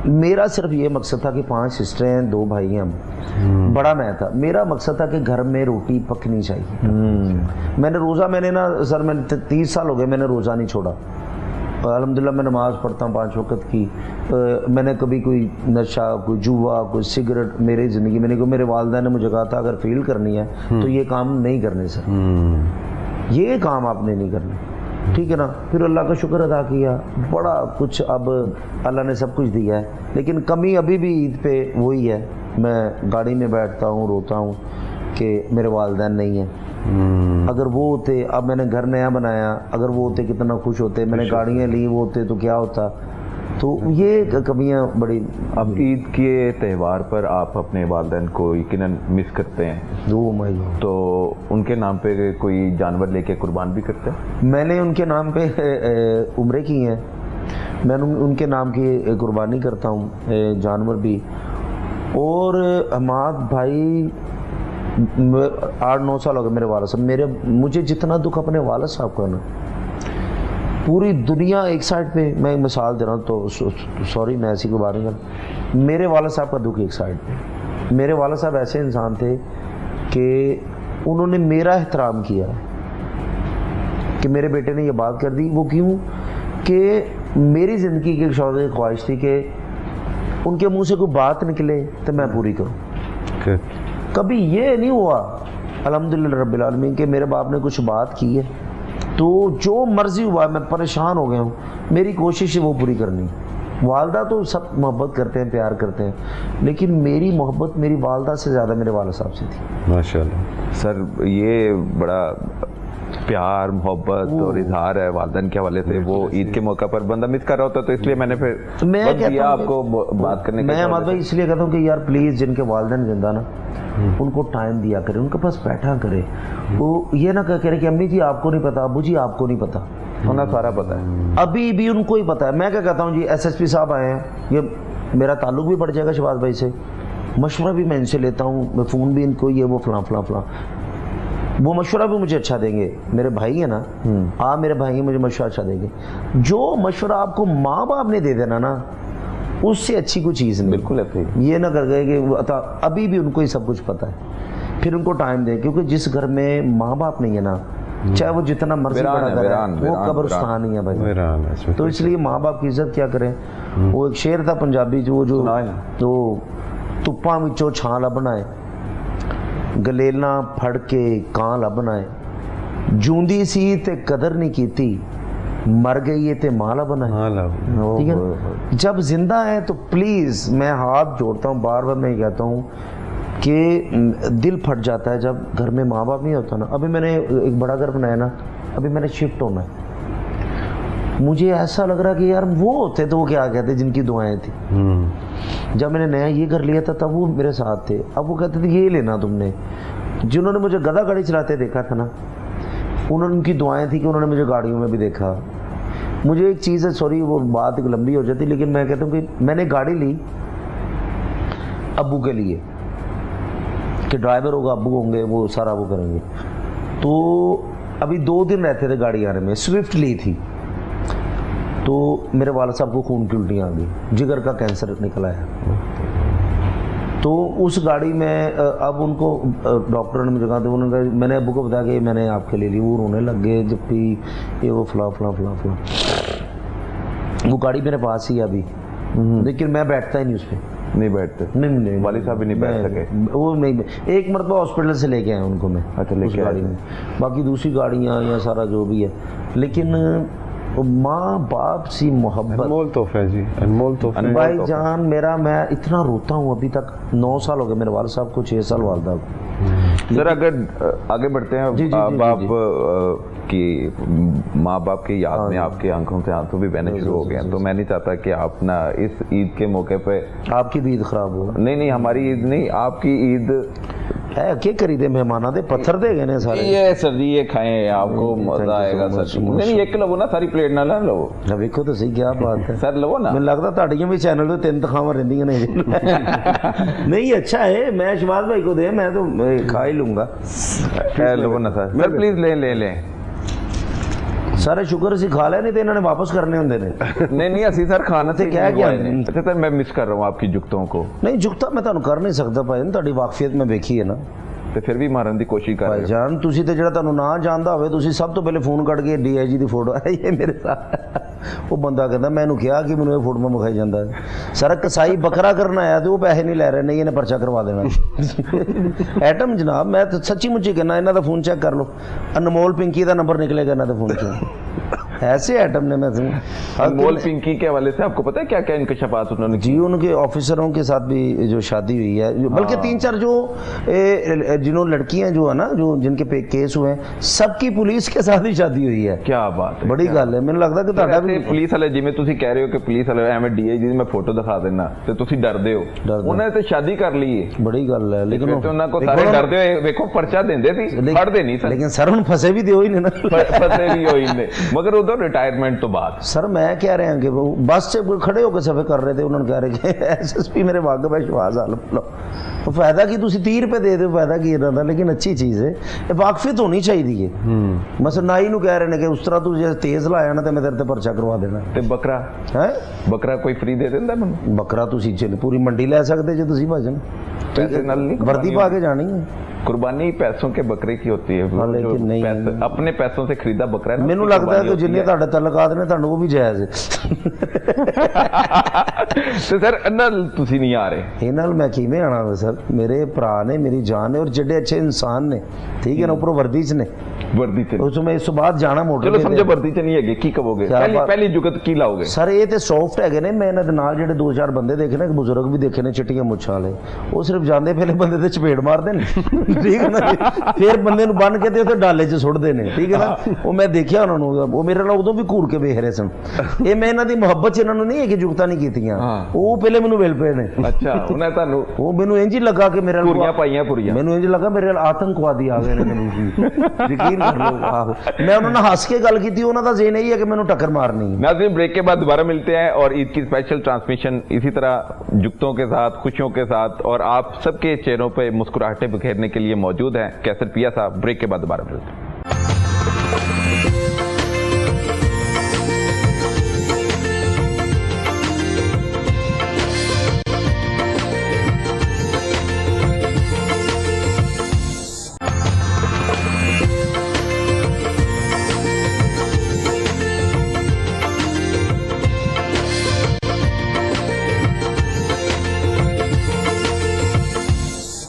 میرا صرف یہ مقصد تھا کہ 5 سسٹریں ہیں, 2 بھائی ہیں ہم, بڑا میں تھا. میرا مقصد تھا کہ گھر میں روٹی پکنی چاہیے. میں نے روزہ, میں نے نا سر میں 30 سال ہو گئے میں نے روزہ نہیں چھوڑا. الحمدللہ میں نماز پڑھتا ہوں 5 وقت کی. میں نے کبھی کوئی نشہ, کوئی جوا, کوئی سگریٹ میری زندگی میں نہیں. میرے والدین نے مجھے کہا تھا اگر فیل کرنی ہے تو یہ کام نہیں کرنے سر, یہ کام آپ نے نہیں کرنا, ٹھیک ہے نا. پھر اللہ کا شکر ادا کیا, بڑا کچھ اب اللہ نے سب کچھ دیا ہے. لیکن کمی ابھی بھی عید پہ وہی ہے, میں گاڑی میں بیٹھتا ہوں روتا ہوں کہ میرے والدین نہیں ہیں. اگر وہ ہوتے, اب میں نے گھر نیا بنایا, اگر وہ ہوتے کتنا خوش ہوتے. میں نے گاڑیاں لی, وہ ہوتے تو کیا ہوتا. تو یہ کمیاں بڑی. اب عید کے تہوار پر آپ اپنے والدین کو یقیناً مس کرتے ہیں, تو ان کے نام پہ کوئی جانور لے کے قربان بھی کرتے ہیں؟ میں نے ان کے نام پہ عمرے کی ہیں, میں ان کے نام کی قربانی کرتا ہوں, جانور بھی. اور حماد بھائی 8-9 سال ہو گئے میرے والد صاحب. مجھے جتنا دکھ اپنے والد صاحب کا نا, پوری دنیا ایک سائڈ پہ, میں مثال دے رہا ہوں تو سوری میں ایسی کوئی بات نہیں کرتا, میرے والد صاحب کا دکھ ایک سائڈ پہ. میرے والد صاحب ایسے انسان تھے کہ انہوں نے میرا احترام کیا کہ میرے بیٹے نے یہ بات کر دی. وہ کیوں کہ میری زندگی کی ایک شوق خواہش تھی کہ उनके मुंह से कोई बात निकले तो मैं पूरी करूं। Okay. कभी ये नहीं हुआ अल्हम्दुलिल्लाह रब्बिल आलमीन कि मेरे बाप ने कुछ बात की है तो जो मर्जी हुआ, मैं परेशान हो गया हूँ, मेरी कोशिश है वो पूरी करनी। वालदा तो सब मोहब्बत करते हैं, प्यार करते हैं, लेकिन मेरी मोहब्बत मेरी वालदा से ज़्यादा मेरे वालिद साहब से थी। माशाल्लाह। सर ये बड़ा प्यार मोहब्बत और इजहार है वालदैन के हवाले से, वो ईद के मौका पर बंदा मिस कर रहा होता तो इसलिए मैंने फिर मैं वक्त कहता दिया हूँ आपको बात करने मैं का। अहमद भाई इसलिए कहता हूँ कि यार प्लीज़ जिनके वालदैन जिंदा ना, उनको टाइम दिया करें, उनके पास बैठा करे। वो ये ना कह रहे कि अम्मी जी आपको नहीं पता, अबू जी आपको नहीं पता, उन्हें सारा पता है। अभी भी उनको ही पता है। मैं क्या कहता हूँ जी, एसएसपी साहब आए हैं, ये मेरा ताल्लुक भी बढ़ जाएगा शहबाज भाई से, मशवरा भी मैं इनसे लेता हूँ, मैं फ़ोन भी इनको ये वो फलां फलां फलां, वो मशवरा भी मुझे अच्छा देंगे। मेरे भाई है ना, आप मेरे भाई हैं, मुझे मशवरा अच्छा देंगे। जो मशवरा आपको माँ बाप ने दे देना ना, उससे अच्छी कोई चीज़ नहीं। बिल्कुल है। ये ना कर गए कि अभी भी उनको ही सब कुछ पता है, फिर उनको टाइम दें, क्योंकि जिस घर में माँ बाप नहीं है ना, चाहे वो जितना मर्जी बड़ा घर है, वो कब्रिस्तान ही है भाई। तो इसलिए माँ बाप की इज्जत क्या करें। वो एक शेर था पंजाबी जो तो तुप्पा विचों छां लभना है, गलेला फड़ के कां लभना है, जूंदी सी ते कदर नहीं कीती, मर गई है ते मां लभना है। ठीक है, जब जिंदा है तो प्लीज़ मैं हाथ जोड़ता हूँ, बार बार मैं कहता हूँ कि दिल फट जाता है जब घर में माँ बाप नहीं होता ना। अभी मैंने एक बड़ा घर बनाया ना, अभी मैंने शिफ्ट होना है, मुझे ऐसा लग रहा कि यार वो होते तो वो क्या कहते जिनकी दुआएं थी। जब मैंने नया ये घर लिया था तब वो मेरे साथ थे, अब वो कहते थे ये लेना तुमने। जिन्होंने मुझे गधा गाड़ी चलाते देखा था ना, उन्होंने उनकी दुआएं थी कि उन्होंने मुझे गाड़ियों में भी देखा। मुझे एक चीज़ है, सॉरी वो बात एक लंबी हो जाती, लेकिन मैं कहता हूँ कि मैंने गाड़ी ली अब्बू के लिए कि ड्राइवर होगा, अब्बू होंगे, वो सारा वो करेंगे। तो अभी 2 दिन रहते थे गाड़ी आने में, स्विफ्ट ली थी, तो मेरे वालिद साहब को खून की उल्टियाँ आ गई, जिगर का कैंसर निकला है। तो उस गाड़ी में अब उनको डॉक्टर ने मुझे कहा, तो उन्होंने कहा, मैंने अब्बू को बताया कि मैंने आपके लिए ली, वो रोने लग गए जब भी ये वो फला फला फला फला। वो गाड़ी मेरे पास ही है अभी, लेकिन मैं बैठता ही नहीं उस पर। नहीं बैठते? नहीं वालिद साहब भी नहीं बैठ सके? वो नहीं, एक मरतबा हॉस्पिटल से लेके आए उनको मैं। अच्छा, लेके गाड़ी में, बाकी दूसरी गाड़ियाँ या सारा जो भी है, लेकिन माँ बाप सी मोहब्बत, अनमोल तोहफा है जी, अनमोल तोहफा। भाई जान मेरा, मैं इतना रोता हूँ अभी तक। 9 साल हो गए मेरे वालिद साहब को, 6 साल वालदा को। सर अगर आगे बढ़ते हैं, अब आप की माँ बाप की याद में आपकी आंखों से आंसू भी बहने शुरू हो गए हैं, तो मैं नहीं चाहता कि आप ना इस ईद के मौके पे आपकी भी ईद खराब हो। नहीं, हमारी ईद नहीं, आपकी ईद है क्या करी दे मेहमाना दे पत्थर दे गए ने सारे। ये सर जी ये खाएं, आपको मजा आएगा सर। नहीं एक लवो ना, सारी प्लेट ना लवो। ना देखो तो सही क्या बात है सर, लवो ना। मैं लगता ਤੁਹਾਡੀਆਂ भी चैनल ਤੇ 3 ਦਿਖਾਵਾਂ ਰਹਿੰਦੀਆਂ ਨੇ। नहीं अच्छा है, मैं शहबाज भाई को दे, मैं तो खा ही लूंगा। लवो ना सर, प्लीज ले सारे शुक्र से खा लिया, नहीं तो इन्होंने वापस करने होंगे ने। नहीं असी सर खाना से क्या क्या। अच्छा सर, मैं मिस कर रहा हूँ आपकी जुगतों को। नहीं जुगता मैं ਤੁਹਾਨੂੰ कर नहीं सकता भाई, ਤੁਹਾਡੀ ਵਾਕਫੀਅਤ ਮੈਂ ਵੇਖੀ ਹੈ ਨਾ। ਤੇ ਫਿਰ ਵੀ ਮਾਰਨ ਦੀ ਕੋਸ਼ਿਸ਼ ਕਰ ਰਹੇ ਭਾਈ ਜਾਨ ਤੁਸੀਂ ਤੇ ਜਿਹੜਾ ਤੁਹਾਨੂੰ ਨਾ ਜਾਣਦਾ ਹੋਵੇ, ਤੁਸੀਂ ਸਭ ਤੋਂ ਪਹਿਲੇ ਫੋਨ ਕੱਢ ਕੇ ਡੀਆਈਜੀ ਦੀ ਫੋਟੋ ਇਹ ਮੇਰੇ ਸਾਥ। ਉਹ ਬੰਦਾ ਕਹਿੰਦਾ ਮੈਨੂੰ ਕਿਹਾ ਕਿ ਮੈਨੂੰ ਇਹ ਫੋਟੋ ਵਿਖਾਈ ਜਾਂਦਾ ਸਰ, ਕਸਾਈ ਬੱਕਰਾ ਕਰਨ ਆਇਆ ਤੇ ਉਹ ਪੈਸੇ ਨਹੀਂ ਲੈ ਰਹੇ, ਨਹੀਂ ਇਹਨੇ ਪਰਚਾ ਕਰਵਾ ਦੇਣਾ। ਐਟਮ ਜਨਾਬ ਮੈਂ ਤਾਂ ਸੱਚੀ ਮੁੱਚੀ ਕਹਿੰਦਾ, ਇਹਨਾਂ ਦਾ ਫੋਨ ਚੈੱਕ ਕਰ ਲਓ, ਅਨਮੋਲ ਪਿੰਕੀ ਦਾ ਨੰਬਰ ਨਿਕਲੇਗਾ ਇਹਨਾਂ ਦੇ ਫੋਨ 'ਚੋਂ। ऐसे आइटम ने मैं अनमोल पिंकी के हवाले से आपको पता है क्या क्या इंकशाफात उन्होंने जी, उनके ऑफिसरों के साथ भी जो शादी हुई है, बल्कि 3-4 जो जिन्होंने लड़कियां जो है ना, जो जिनके पे केस हुए हैं, सबकी पुलिस के साथ ही शादी हुई है। क्या बात है, बड़ी गल है। मैंने लगता कि ਤੁਹਾਡਾ ਵੀ ਪੁਲਿਸ ਵਾਲੇ, ਜਿਵੇਂ ਤੁਸੀਂ ਕਹਿ ਰਹੇ ਹੋ ਕਿ ਪੁਲਿਸ ਵਾਲੇ ਐਵੇਂ ਡੀਆਈਜੀ ਦੀ ਮੈਂ ਫੋਟੋ ਦਿਖਾ ਦੇਣਾ ਤੇ ਤੁਸੀਂ ਡਰਦੇ ਹੋ, ਉਹਨਾਂ ਨੇ ਤੇ ਸ਼ਾਦੀ ਕਰ ਲਈ ਹੈ। ਬੜੀ ਗੱਲ ਹੈ, ਲੇਕਿਨ ਉਹਨਾਂ ਕੋ ਸਾਰੇ ਡਰਦੇ ਹੋਏ ਵੇਖੋ ਪਰਚਾ ਦਿੰਦੇ ਸੀ, ਫੜਦੇ ਨਹੀਂ ਸਰ। ਲੇਕਿਨ ਸਰ ਹੁਣ ਫਸੇ ਵੀ ਦਿਓ ਹੀ ਨੇ ਨਾ, ਫਸੇ ਵੀ ਹੋਈ ਨੇ, ਮਗਰ ਉਦੋਂ रिटायरमेंट तो बाद। सर मैं कह रहे हैं कि वो बस से खड़े होकर सफ़र कर रहे थे, उन्होंने कह रहे कि एसएसपी मेरे वाकफ है शहबाज आलम लो, तो फायदा की तुम 30 रुपए दे दो, फायदा की इन्हों का, लेकिन अच्छी चीज़ है, ये वाकफियत होनी चाहिए। बस नाई नूं कह रहे हैं कि उस तरह तू जे तेज़ लाया ना तो मैं तेरे ते परचा करवा देना। ते बकरा है, बकरा कोई फ्री दे देंदा मैनूं? बकरा तुसीं पूरी मंडी लै सकते जे तुसीं भाजन, पैसे नाल नहीं, वर्दी पा के जानी है। कुर्बानी पैसों के बकरे की होती है, हाँ, लेकिन जो नहीं। अपने पैसों से खरीदा बकरा है ना, ਮੈਨੂੰ उसकी ਲੱਗਦਾ ਹੈ कुर्बानी ਕਿ होती ਜਿੰਨੇ है। ਤੁਹਾਡੇ ਤਲਕਾਤ ਨੇ ਤੁਹਾਨੂੰ ਉਹ ਵੀ ਜਾਇਜ਼ ਹੈ। ਤੇ ਸਰ ਨਾਲ ਤੁਸੀਂ ਨਹੀਂ ਆ ਰਹੇ। ਇਹ ਨਾਲ ਮੈਂ ਕਿਵੇਂ ਆਣਾ ਵਾ ਸਰ, ਮੇਰੇ ਭਰਾ ਨੇ, ਮੇਰੀ ਜਾਨ ਨੇ, ਔਰ ਜਿਹੜੇ ਅੱਛੇ ਇਨਸਾਨ ਨੇ, ਠੀਕ ਹੈ ਨਾ, ਉੱਪਰੋਂ ਵਰਦੀ 'ਚ ਨੇ, ਵਰਦੀ ਤੇ ਉਸ ਮੈਂ ਇਸ ਤੋਂ ਬਾਅਦ ਜਾਣਾ ਮੋਟਰ ਚਲੋ ਸਮਝੋ ਵਰਦੀ ਚ ਨਹੀਂ ਹੈਗੇ, ਕੀ ਕਹੋਗੇ? ਕਿਆ ਪਹਿਲੀ ਬਾਤ- ਪਹਿਲੀ ਜੁਗਤ ਕੀ ਲਾਓਗੇ? ਸਰ ਇਹ ਤੇ ਸੌਫਟ ਹੈਗੇ ਨੇ। ਮੈਂ ਇਹਨਾਂ ਦੇ ਨਾਲ ਜਿਹੜੇ 2-4 ਬੰਦੇ ਦੇਖੇ ਨੇ, ਇੱਕ ਬਜ਼ੁਰਗ ਵੀ ਦੇਖੇ ਨੇ ਚਿੱਟੀਆਂ ਮੁੱਛਾਂ ਵਾਲੇ, ਉਹ ਸਿਰਫ ਜਾਂਦੇ ਪਹਿਲੇ ਬੰਦੇ ਤੇ ਚਪੇੜ ਮਾਰਦੇ ਨੇ, ਠੀਕ ਹੈ ਨਾ, ਫਿਰ ਬੰਦੇ ਨੂੰ ਬੰਨ ਕੇ ਤੇ ਉੱਥੇ ਡਾਲੇ 'ਚ ਸੁੱਟਦੇ ਨੇ, ਠੀਕ ਹੈ ਨਾ। ਉਹ ਮੈਂ ਦੇਖਿਆ ਉਹਨਾਂ ਨੂੰ, ਉਹ ਮੇਰੇ ਨਾਲ ਉਦੋਂ ਵੀ ਘੂਰ ਕੇ ਵੇਖ ਰਹੇ ਸਨ। ਇਹ ਮੈਂ ਇਹਨਾਂ ਦੀ ਮੁਹੱਬਤ 'ਚ ਇਹਨਾਂ ਨੂੰ ਨਹੀਂ ਹੈ ਕਿ ਜੁਗਤਾਂ ਨਹੀਂ ਕੀਤੀਆਂ, ਉਹ ਪਹਿਲੇ ਮੈਨੂੰ ਮਿਲ ਪਏ ਨੇ। ਅੱਛਾ, ਉਹਨਾਂ ਤੁਹਾਨੂੰ ਉਹ ਮੈਨੂੰ ਇੰਜ ਹੀ ਲੱਗਾ ਕਿ ਮੇਰੇ ਨਾਲ ਪੂਰੀਆਂ ਪਾਈਆਂ ਪੂਰੀਆਂ। ਮੈਨੂੰ ਇੰਜ ਲੱਗਾ ਮੇਰੇ ਨਾਲ ਆਤੰਕਵਾਦੀ ਆ ਗਏ ਨੇ, ਮੈਨੂੰ ਯਕੀਨ ਕਰ ਲਓ। ਆਹੋ, ਮੈਂ ਉਹਨਾਂ ਨਾਲ ਹੱਸ ਕੇ ਗੱਲ ਕੀਤੀ, ਉਹਨਾਂ ਦਾ ਜ਼ੇਨ ਇਹੀ ਹੈ ਕਿ ਮੈਨੂੰ टक्कर मारनी है। नाज़रीन, ब्रेक के बाद दोबारा मिलते हैं और ईद की स्पेशल ट्रांसमिशन इसी तरह जुगतों के साथ, खुशियों के साथ और आप सबके चेहरों पे मुस्कुराहटें बिखेरने के लिए मौजूद हैं। कैसर पिया साहब, ब्रेक के बाद दोबारा मिलते हैं।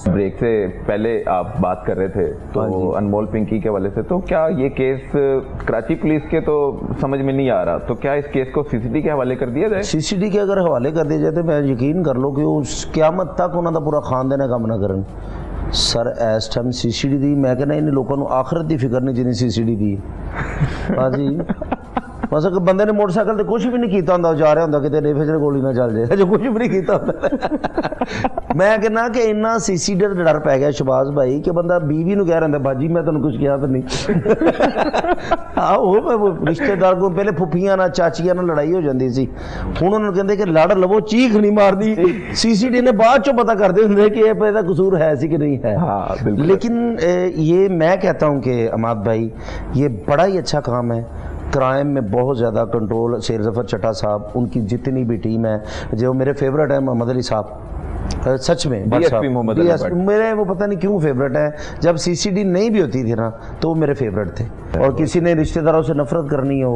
ब्रेक से पहले आप बात कर रहे थे तो अनमोल पिंकी के हवाले से, तो क्या ये केस कराची पुलिस के तो समझ में नहीं आ रहा, तो क्या इस केस को सीसीडी के हवाले कर दिया जाए? सीसीडी के अगर हवाले कर दिए जाते, मैं यकीन कर लो कि उस क्यामत तक उन्होंने पूरा खानदान काम ना करन। सर इस टाइम सीसीडी दी, मैं कहना इन लोगों को आखिरत की फिक्र नहीं जिन्हें सीसीडी दी। हाँ जी, बस कि बंदे ने मोटरसाइकिल ते कुछ भी नहीं किया होंदा, जा रहा होंदा कि रेफे च गोली ना चल जाए, जो कुछ भी नहीं किया होंदा। मैं कहना कि इन्ना सीसीडी का डर पै गया शबाज भाई कि बंदा बीवी नूं कह रहा बाजी मैं तुहानूं कुछ कहा तो नहीं। आहो, रिश्तेदार को पहले फुफियां ना चाचियां ना लड़ाई हो जाती सी, हुण उन्होंने कहते कि लड़ लवो चीख नहीं मारदी। सीसीडी ने बाद चो पता करते होंगे कि इसदा कसूर है सी कि नहीं है। हाँ, बिल्कुल। लेकिन ये मैं कहता हूँ कि अमाद भाई ये बड़ा ही अच्छा काम है। क्राइम में बहुत ज़्यादा कंट्रोल, शेर ज़फर चट्टा साहब, उनकी जितनी भी टीम है, जो मेरे फेवरेट है मोहम्मद अली साहब, सच में DSP मोहम्मद अली भट्ट। मेरे वो पता नहीं क्यों फेवरेट है। जब सीसीडी नहीं भी होती थी ना तो वो मेरे फेवरेट थे। और किसी ने रिश्तेदारों से नफरत करनी हो,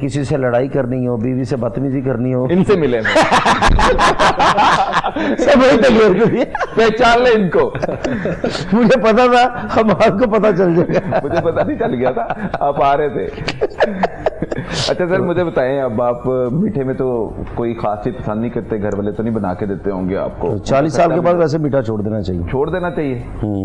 किसी से लड़ाई करनी हो, बीवी से बदतमीजी करनी हो, इनसे मिले सब वही तक पहचान ले इनको। मुझे पता था, हम आपको पता चल जाएगा। मुझे पता नहीं चल गया था, आप आ रहे थे। अच्छा सर, मुझे बताएं, अब आप मीठे में तो कोई खास चीज पसंद नहीं करते, घर वाले तो नहीं बना के देते होंगे आपको? 40 साल के बाद वैसे मीठा छोड़ देना चाहिए। छोड़ देना चाहिए?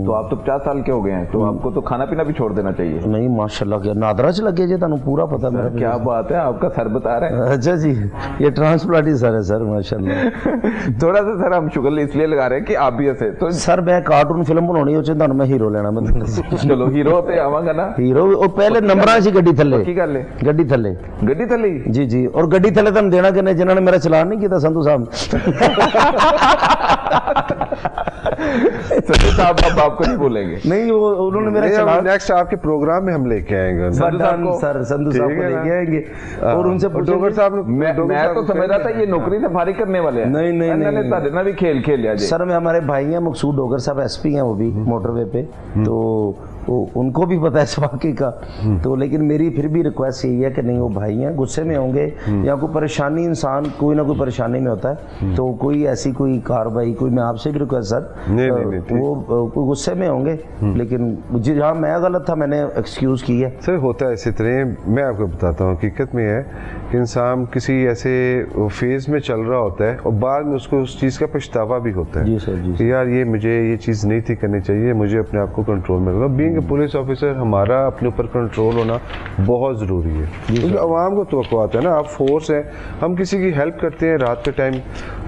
तो आप तो 50 साल के हो गए हैं, तो आपको तो खाना पीना भी छोड़ देना चाहिए। नहीं माशाल्लाह, क्या नादरा च लगे जी, तुहानू पूरा पता मेरा। क्या बात है, आपका सर बता रहा है। अच्छा जी, ये ट्रांसप्लांट ही सर है सर, माशाल्लाह। थोड़ा सा सर हम शुगर इसलिए लगा रहे हैं कि आप भी ऐसे तो सर मैं कार्टून फिल्म बनानी हो चाहे मैं हीरो लेना, मैं चलो हीरो ते आवांगा ना। हीरो वो पहले नंबरां सी गड्डी थल्ले, की गल है, गड्डी थल्ले, गड्डी थली। जी जी, और गड्डी थल्ले तुहानू देना किन्ने जिन्होंने मेरा चलान नहीं किया, संधू साहब। संधू साहब अब आपको नहीं बोलेंगे? नहीं, वो उन्होंने मेरा चलान नेक्स्ट आपके प्रोग्राम में हम लेके आएंगे। संधू साहब को- सर संधू साहब को लेके आएंगे और उनसे डोगर पूछेंगे। साहब मैं तो समझ रहा था ये नौकरी से फारिग करने वाले हैं। नहीं, नहीं, इन्होंने नहीं। ਤੁਹਾਡੇ ਨਾਲ भी खेल खेल लिया जी। सर में हमारे भाई हैं मकसूद डोगर साहब, एसपी हैं वो भी मोटरवे पे, तो उनको भी पता है इस वाकई का। तो लेकिन मेरी फिर भी रिक्वेस्ट यही है कि नहीं, वो भाई हैं, गुस्से में होंगे या कोई परेशानी, इंसान कोई ना कोई परेशानी में होता है, तो कोई ऐसी कोई कार्रवाई, कोई मैं आपसे भी रिक्वेस्ट सर, नहीं, ठीक। वो कोई गुस्से में होंगे, लेकिन जहाँ मैं गलत था मैंने एक्सक्यूज़ की है। सर होता है इसी तरह। मैं आपको बताता हूँ, हकीकत में है कि इंसान किसी ऐसे फेज़ में चल रहा होता है और बाद में उसको उस चीज़ का पछतावा भी होता है। जी सर, जी सर। कि यार ये मुझे ये चीज़ नहीं थी करनी चाहिए, मुझे अपने आप को कंट्रोल में रखना। बीइंग ए पुलिस ऑफिसर हमारा अपने ऊपर कंट्रोल होना बहुत ज़रूरी है, क्योंकि आवाम को तवक्को आता है ना, आप फोर्स हैं, हम किसी की हेल्प करते हैं रात के टाइम,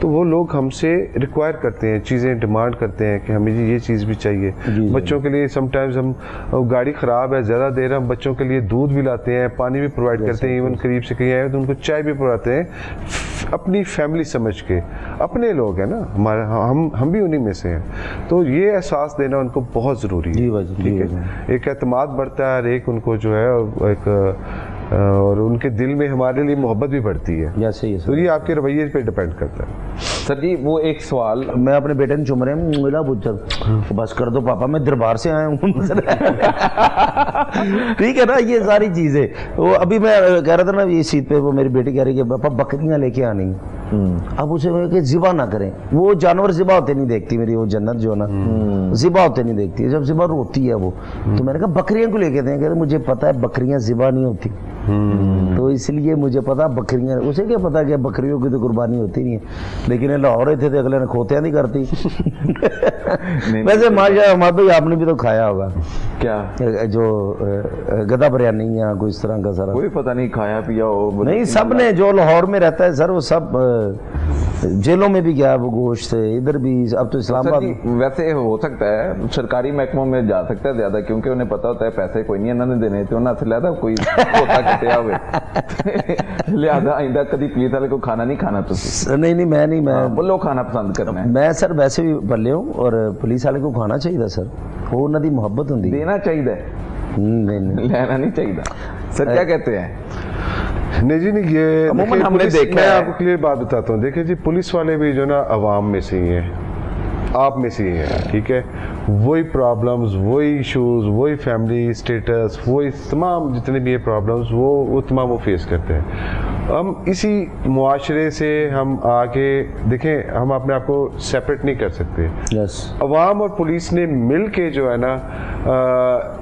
तो वो लोग हमसे रिक्वायर करते हैं, चीज़ें डिमांड करते हैं कि हमें ये चीज़ भी चाहिए। बच्चों के लिए समटाइम्स हम गाड़ी ख़राब है, ज़्यादा देर हम बच्चों के लिए दूध भी लाते हैं, पानी भी प्रोवाइड करते हैं, इवन करीब से कहीं आए तो उनको चाय भी पिलाते हैं, अपनी फैमिली समझ के। अपने लोग हैं ना हमारे, हम भी उन्हीं में से हैं, तो ये एहसास देना उनको बहुत ज़रूरी जी है। भाई, जी ठीक है, एक एतमाद बढ़ता है और एक उनको जो है एक और उनके दिल में हमारे लिए मोहब्बत भी बढ़ती है। जैसे ही तो ये आपके रवैये पे डिपेंड करता है। सर जी वो एक सवाल मैं अपने बेटे ने चुम रहे हैं, मिला बुच्चर बस कर दो पापा, मैं दरबार से आया हूँ। ठीक है ना, ये सारी चीजें। वो अभी मैं कह रहा था ना ये सीट पे, वो मेरी बेटी कह रही है कि पापा बकरियां लेके आनी। अब उसे कि जिबा ना करें, वो जानवर जिबा होते नहीं देखती मेरी वो जन्नत जो ना, जिबा होते नहीं देखती। जब जिबा रोती है वो, तो मैंने कहा बकरियां को लेके दें, कहते मुझे पता है बकरियां जिबा नहीं होती, तो इसलिए मुझे पता बकरियां। उसे क्या पता कि बकरियों की तो कुर्बानी होती नहीं है, लेकिन लाहौर रहे थे तो अगले ने खोतियां नहीं करती। वैसे माशा अहमद भाई आपने भी तो खाया होगा क्या जो गदा बिरयानी या कोई इस तरह का सारा, कोई पता नहीं खाया पिया हो। नहीं सब ने जो लाहौर में रहता है सर, वो सब जेलों में भी गया वो गोश्त है, इधर भी। अब तो सर इस्लामाबाद जी वैसे हो सकता है सरकारी महकमों में जा सकता है ज्यादा, क्योंकि उन्हें पता होता है पैसे कोई नहीं इन्होंने देने थे, उन्हें लिहाजा कोई होता कटिया हुए लिहाजा आइंदा कभी पुलिस वाले को खाना नहीं खाना। तो नहीं मैं नहीं, मैं बोलो खाना पसंद करना है। मैं सर वैसे भी बल्ले हूँ, और पुलिस वाले को खाना चाहिए सर, वो उन्हों की मुहब्बत होंगी। देना चाहिए, नहीं लेना नहीं चाहिए। सर क्या कहते हैं? नहीं जी नहीं, ये अमूमन देखिए, हमने पुलिस- देखा मैं है। आपको क्लियर बात बताता हूँ। देखिए जी पुलिस वाले भी जो ना अवाम में से ही हैं, आप में से ही हैं, ठीक है। वही प्रॉब्लम्स, वही इश्यूज, वही फैमिली स्टेटस, वही तमाम जितने भी ये प्रॉब्लम्स वो तमाम वो फेस करते हैं। हम इसी मुआशरे से हम आके देखें, हम अपने आप को सेपरेट नहीं कर सकते। यस, अवाम और पुलिस ने मिल के जो है ना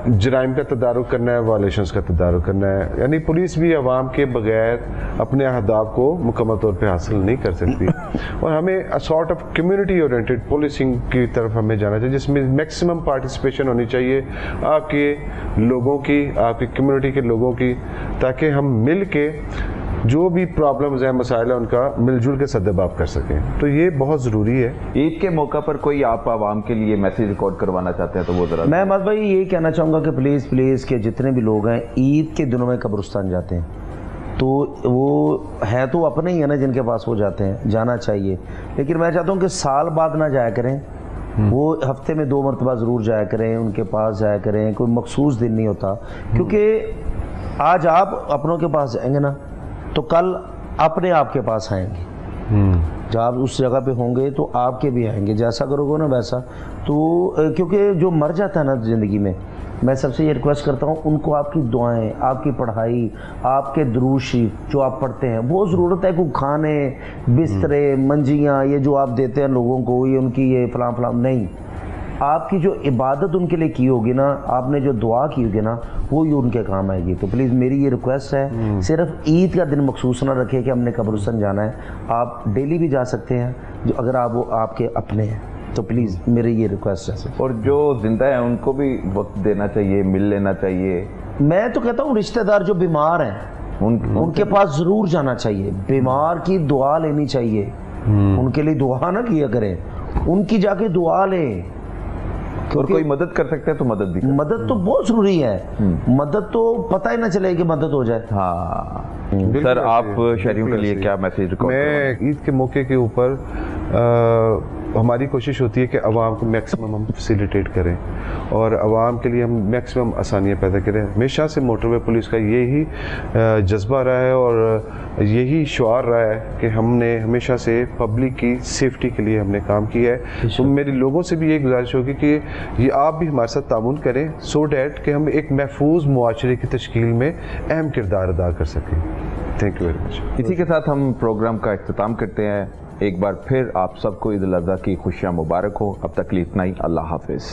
जराइम का तदारुक करना है, वायलेशंस का तदारुक करना है। यानी पुलिस भी अवाम के बगैर अपने अहदाफ को मुकम्मल तौर पे हासिल नहीं कर सकती। और हमें sort of community oriented policing की तरफ हमें जाना चाहिए, जिसमें मैक्सिमम पार्टिसिपेशन होनी चाहिए आपके लोगों की, आपकी कम्युनिटी के लोगों की, ताकि हम मिल के जो भी प्रॉब्लम्स हैं, मसाइल हैं, उनका मिलजुल के सद्देबाब कर सकें। तो ये बहुत ज़रूरी है। ईद के मौका पर कोई आप आवाम के लिए मैसेज रिकॉर्ड करवाना चाहते हैं तो वो जरा। मैं अहमद भाई यही कहना चाहूँगा कि प्लीज़ के जितने भी लोग हैं ईद के दिनों में कब्रिस्तान जाते हैं, तो वो है तो अपने ही है ना जिनके पास वो जाते हैं, जाना चाहिए। लेकिन मैं चाहता हूँ कि साल बाद ना जाया करें, वो हफ्ते में 2 मरतबा ज़रूर जाया करें, उनके पास जाया करें। कोई मखसूस दिन नहीं होता, क्योंकि आज आप अपनों के पास जाएंगे ना तो कल अपने आप के पास आएंगे। जब आप उस जगह पे होंगे तो आपके भी आएंगे, जैसा करोगे ना वैसा। तो क्योंकि जो मर जाता है ना ज़िंदगी में, मैं सबसे ये रिक्वेस्ट करता हूँ उनको आपकी दुआएं, आपकी पढ़ाई, आपके दुरूद शरीफ जो आप पढ़ते हैं, वो ज़रूरत है। कोई खाने, बिस्तरे, मंजियाँ ये जो आप देते हैं लोगों को, ये उनकी ये फलां फलां नहीं। आपकी जो इबादत उनके लिए की होगी ना, आपने जो दुआ की होगी ना, वो ही उनके काम आएगी। तो प्लीज़ मेरी ये रिक्वेस्ट है, सिर्फ ईद का दिन मखसूस ना रखें कि हमने कब्रिस्तान जाना है। आप डेली भी जा सकते हैं, जो अगर आप वो आपके अपने हैं तो प्लीज़ मेरी ये रिक्वेस्ट है। और जो जिंदा है उनको भी वक्त देना चाहिए, मिल लेना चाहिए। मैं तो कहता हूँ रिश्तेदार जो बीमार हैं उनके पास ज़रूर जाना चाहिए, बीमार की दुआ लेनी चाहिए, उनके लिए दुआ ना किया करें, उनकी जाके दुआ लें। और कोई मदद कर सकता है तो मदद भी मदद तो बहुत जरूरी है, मदद तो पता ही ना चले कि मदद हो जाए। हाँ बिल्कुल सर, ऐसे, आप शहरियों के बिल्कुल लिए ऐसे। क्या मैसेज रिकॉर्ड? मैं ईद के मौके के ऊपर हमारी कोशिश होती है कि आवाम को मैक्सिमम हम फैसिलिटेट करें और आवाम के लिए हम मैक्सिमम आसानियाँ पैदा करें। हमेशा से मोटरवे पुलिस का यही जज्बा रहा है और यही शुआर रहा है कि हमने हमेशा से पब्लिक की सेफ्टी के लिए हमने काम किया है। तो मेरी लोगों से भी ये गुजारिश होगी कि ये आप भी हमारे साथ ताउन करें, सो डैट कि हम एक महफूज मुआशरे की तश्कील में अहम किरदार अदा कर सकें। Thank you very much. इसी के साथ हम प्रोग्राम का इख्तिताम करते हैं। एक बार फिर आप सबको ईद उल अज़हा की खुशियाँ मुबारक हो। अब तक के लिए इतना ही। अल्लाह हाफिज़।